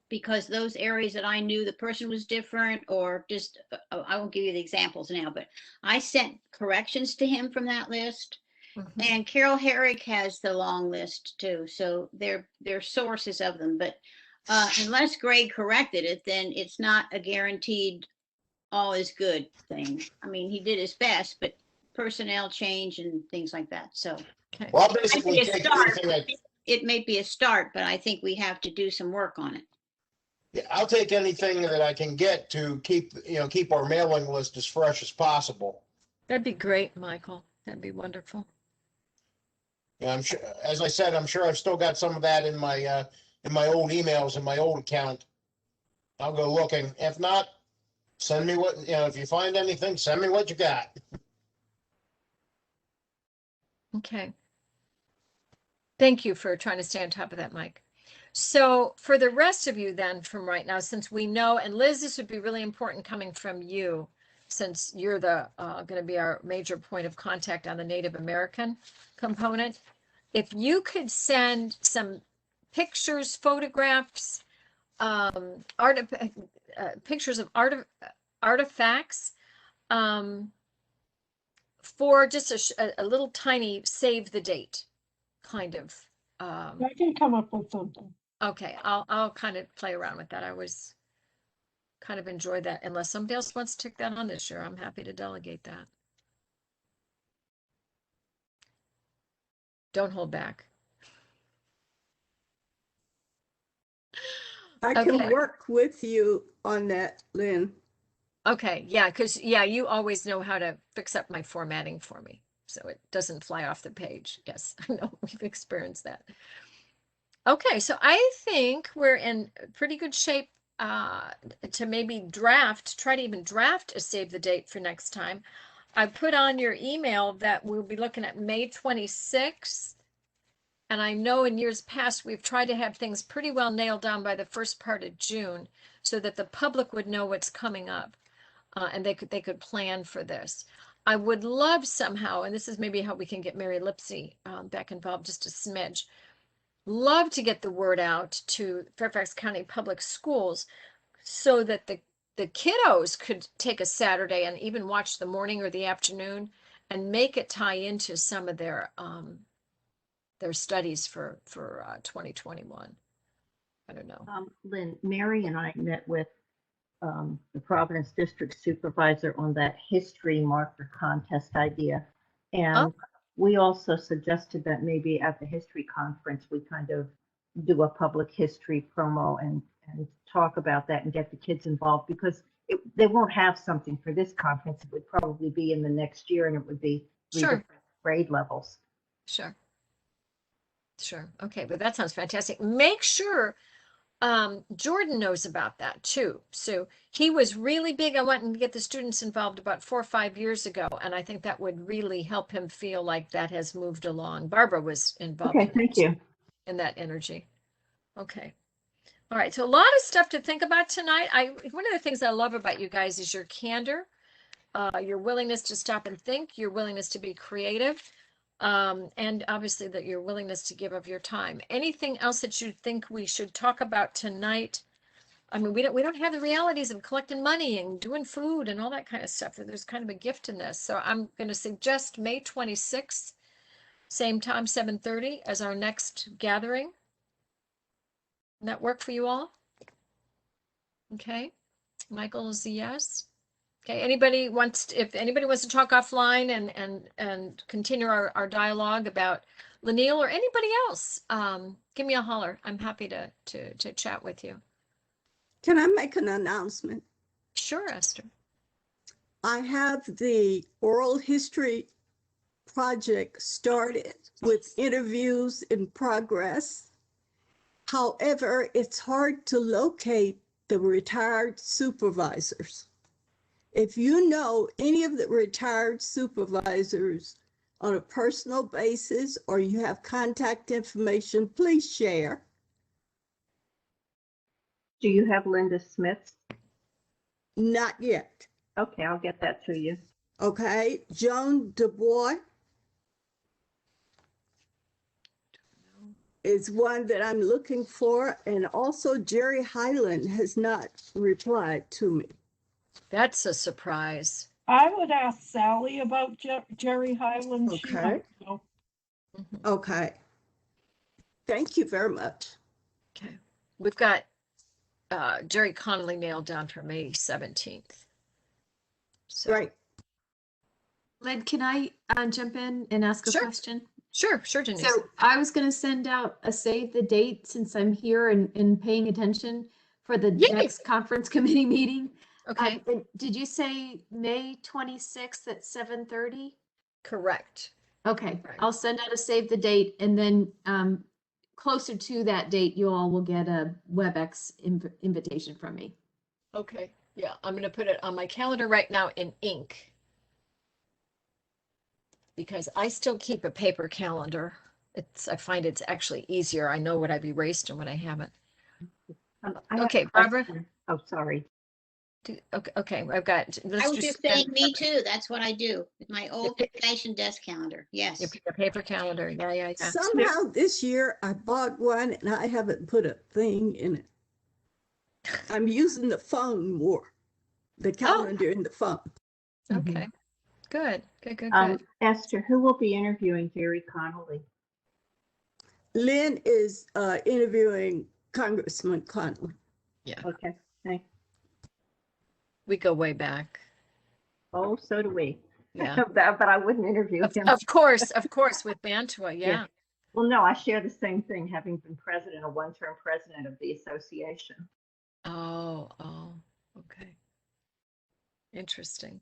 because those areas that I knew the person was different, or just I won't give you the examples now, but I sent corrections to him from that list. Mm-hmm. And Carol Herrick has the long list too, so they're sources of them. But unless Greg corrected it, then it's not a guaranteed all is good thing. I mean, he did his best, but personnel change and things like that. So well, basically it may be a start, but I think we have to do some work on it. Yeah, I'll take anything that I can get to keep our mailing list as fresh as possible. That'd be great, Michael. That'd be wonderful. Yeah, I'm sure. As I said, I'm sure I've still got some of that in my old emails in my old account. I'll go looking. If not, send me what if you find anything, send me what you got. Okay. Thank you for trying to stay on top of that, Mike. So for the rest of you then from right now, since we know, and Liz, this would be really important coming from you, since you're the going to be our major point of contact on the Native American component. If you could send some pictures, photographs, pictures of artifacts, for just a little tiny save the date kind of. I can come up with something. Okay, I'll kind of play around with that. I was kind of enjoy that. Unless somebody else wants to take that on this year, I'm happy to delegate that. Don't hold back. I can work with you on that, Lynn. Okay, yeah, because you always know how to fix up my formatting for me, so it doesn't fly off the page. Yes, I know we've experienced that. Okay, so I think we're in pretty good shape to maybe try to even draft a save the date for next time. I put on your email that we'll be looking at May 26th. And I know in years past, we've tried to have things pretty well nailed down by the first part of June so that the public would know what's coming up and they could plan for this. I would love somehow, and this is maybe how we can get Mary Lipsey back involved just a smidge, love to get the word out to Fairfax County Public Schools so that the kiddos could take a Saturday and even watch the morning or the afternoon and make it tie into some of their studies for 2021. I don't know. Lynn, Mary and I met with the Providence District Supervisor on that history marker contest idea. And we also suggested that maybe at the history conference, we kind of do a public history promo and talk about that and get the kids involved, because they won't have something for this conference. It would probably be in the next year, and it would be different grade levels. Sure. Okay, but that sounds fantastic. Make sure Jordan knows about that too. So he was really big on wanting to get the students involved about 4 or 5 years ago, and I think that would really help him feel like that has moved along. Barbara was involved. Okay, thank you. In that energy. Okay. All right. So a lot of stuff to think about tonight. One of the things I love about you guys is your candor, your willingness to stop and think, your willingness to be creative. And obviously that your willingness to give of your time. Anything else that you think we should talk about tonight? I mean, we don't have the realities of collecting money and doing food and all that kind of stuff. There's kind of a gift in this. So I'm going to suggest May 26th, same time, 7:30 as our next gathering. Does that work for you all? Okay. Michael's a yes. Okay, if anybody wants to talk offline and continue our dialogue about Lanil or anybody else, give me a holler. I'm happy to chat with you. Can I make an announcement? Sure, Esther. I have the oral history project started with interviews in progress. However, it's hard to locate the retired supervisors. If you know any of the retired supervisors on a personal basis or you have contact information, please share. Do you have Linda Smith's? Not yet. Okay, I'll get that to you. Okay, Joan DuBois is one that I'm looking for, and also Jerry Highland has not replied to me. That's a surprise. I would ask Sally about Jerry Highland. Okay. Okay. Thank you very much. Okay. We've got Jerry Connolly nailed down for May 17th. So. Right. Lynn, can I jump in and ask a question? Sure, Denise. So I was going to send out a save the date since I'm here and paying attention for the next conference committee meeting. Okay. Did you say May 26th at 7:30? Correct. Okay, Right. I'll send out a save the date, and then closer to that date, you all will get a WebEx invitation from me. Okay. Yeah, I'm going to put it on my calendar right now in ink, because I still keep a paper calendar. I find it's actually easier. I know what I've erased and what I haven't. Okay, Barbara. Oh, sorry. Okay, I've got. I was just saying, me too. That's what I do with my old-fashioned desk calendar. Yes. Your paper calendar. Yeah. Somehow this year I bought one and I haven't put a thing in it. I'm using the phone more, the calendar in the phone. Okay. Good. Esther, who will be interviewing Jerry Connolly? Lynn is interviewing Congressman Connolly. Yeah. Okay, thanks. We go way back. Oh, so do we. Yeah. But I wouldn't interview him. Of course, with Mantua. Yeah. Well, no, I share the same thing, having been president, a one-term president of the association. Oh, okay. Interesting.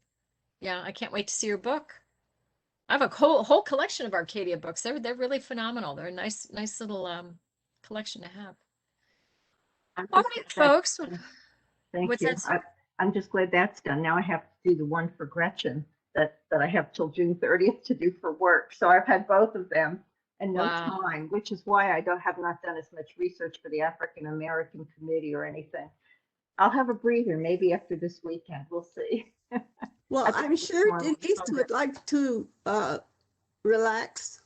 Yeah, I can't wait to see your book. I have a whole collection of Arcadia books. They're really phenomenal. They're a nice little collection to have. All right, folks. Thank you. I'm just glad that's done. Now I have to do the one for Gretchen that I have till June 30th to do for work. So I've had both of them and no time, which is why I have not done as much research for the African American Committee or anything. I'll have a breather maybe after this weekend. We'll see. Well, I'm sure Denise would like to relax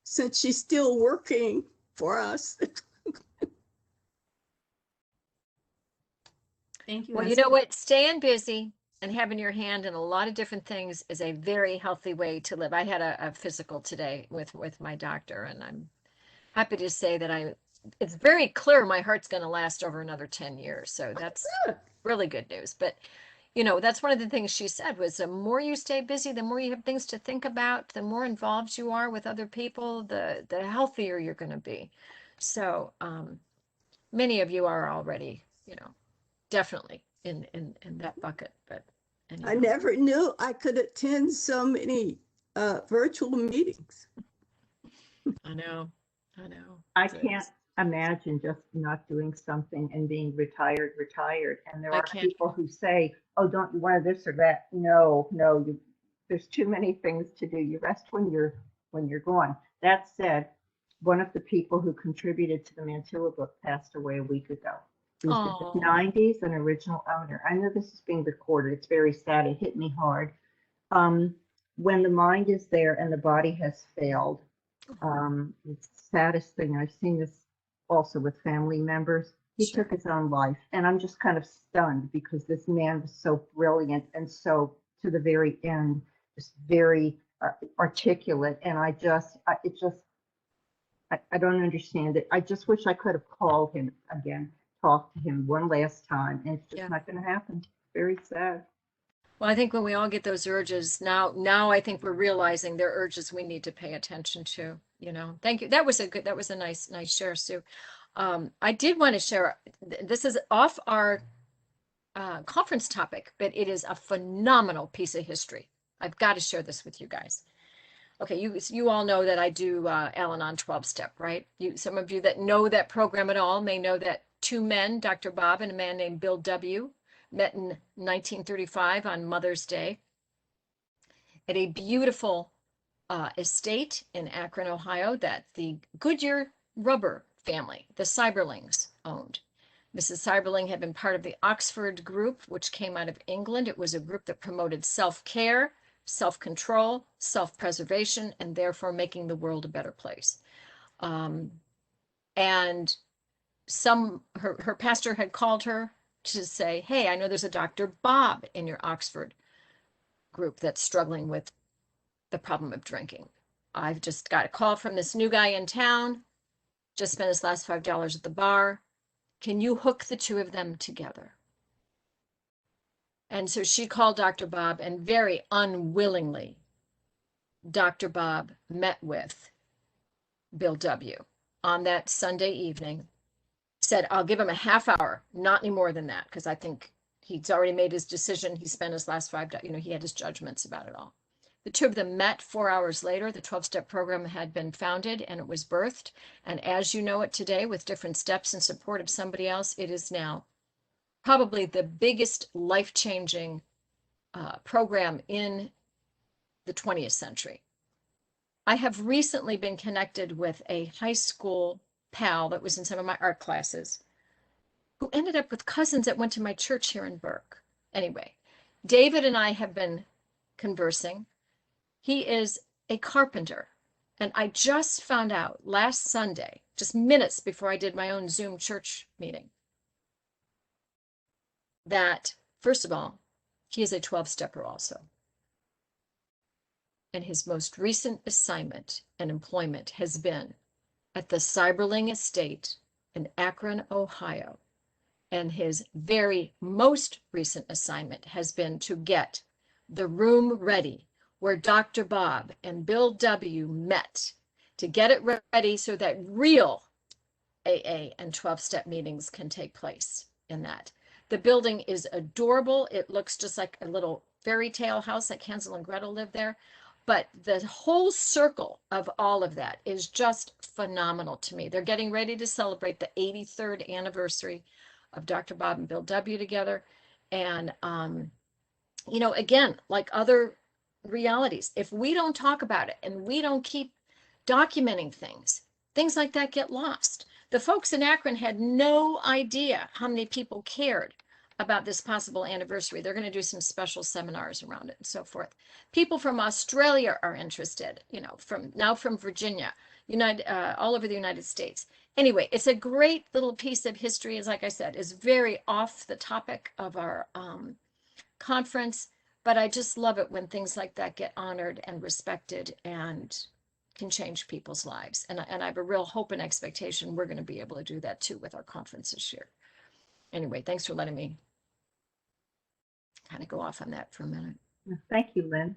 since she's still working for us. Thank you. Well, you know what? Staying busy and having your hand in a lot of different things is a very healthy way to live. I had a physical today with my doctor, and I'm happy to say that it's very clear my heart's going to last over another 10 years. So that's really good news. But, you know, that's one of the things she said was the more you stay busy, the more you have things to think about, the more involved you are with other people, the healthier you're going to be. So many of you are already, you know, definitely in that bucket. But anyhow. I never knew I could attend so many virtual meetings. I know. I can't imagine just not doing something and being retired. And there are people who say, oh, don't you want this or that? No, there's too many things to do. You rest when you're gone. That said, one of the people who contributed to the Mantua book passed away a week ago. He was in his 90s, an original owner. I know this is being recorded. It's very sad. It hit me hard. When the mind is there and the body has failed, it's the saddest thing. I've seen this also with family members. He took his own life, and I'm just kind of stunned because this man was so brilliant and so to the very end, just very articulate. And I don't understand it. I just wish I could have called him again, talked to him one last time, and it's just not going to happen. Very sad. Well, I think when we all get those urges now I think we're realizing they're urges we need to pay attention to, you know. Thank you. That was a nice share, Sue. I did want to share, this is off our conference topic, but it is a phenomenal piece of history. I've got to share this with you guys. Okay, you all know that I do Al-Anon 12-step, right? Some of you that know that program at all may know that two men, Dr. Bob and a man named Bill W., met in 1935 on Mother's Day at a beautiful estate in Akron, Ohio, that the Goodyear rubber family, the Seiberlings, owned. Mrs. Seiberling had been part of the Oxford group, which came out of England. It was a group that promoted self-care, self-control, self-preservation, and therefore making the world a better place. And her pastor had called her to say, hey, I know there's a Dr. Bob in your Oxford group that's struggling with the problem of drinking. I've just got a call from this new guy in town, just spent his last $5 at the bar. Can you hook the two of them together? And so she called Dr. Bob, and very unwillingly, Dr. Bob met with Bill W. on that Sunday evening, said, I'll give him a half hour, not any more than that, because I think he's already made his decision. He spent his last $5, you know, he had his judgments about it all. The two of them met 4 hours later. The 12-step program had been founded and it was birthed. And as you know it today, with different steps in support of somebody else, it is now probably the biggest life-changing program in the 20th century. I have recently been connected with a high school pal that was in some of my art classes who ended up with cousins that went to my church here in Burke. Anyway, David and I have been conversing. He is a carpenter. And I just found out last Sunday, just minutes before I did my own Zoom church meeting, that, first of all, he is a 12-stepper also. And his most recent assignment and employment has been at the Seiberling Estate in Akron, Ohio. And his very most recent assignment has been to get the room ready where Dr. Bob and Bill W. met, to get it ready so that real AA and 12-step meetings can take place in that. The building is adorable. It looks just like a little fairy tale house, like Hansel and Gretel lived there. But the whole circle of all of that is just phenomenal to me. They're getting ready to celebrate the 83rd anniversary of Dr. Bob and Bill W. together. And, you know, again, like other realities, if we don't talk about it and we don't keep documenting things, things like that get lost. The folks in Akron had no idea how many people cared about this possible anniversary. They're going to do some special seminars around it and so forth. People from Australia are interested, you know, from Virginia, all over the United States. Anyway, it's a great little piece of history. As like I said, is very off the topic of our conference, but I just love it when things like that get honored and respected and can change people's lives. And I have a real hope and expectation we're going to be able to do that too with our conference this year. Anyway, thanks for letting me kind of go off on that for a minute. Thank you, Lynn.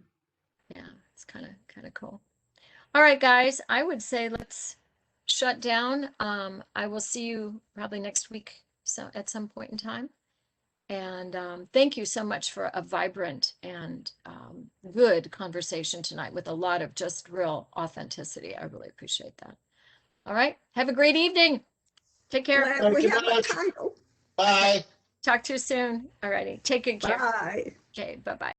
Yeah, it's kind of cool. All right, guys, I would say let's shut down. I will see you probably next week, so at some point in time. And thank you so much for a vibrant and good conversation tonight with a lot of just real authenticity. I really appreciate that. All right. Have a great evening. Take care. Glad we have a title. Bye. Talk to you soon. All righty. Take good care. Bye. Okay. Bye-bye.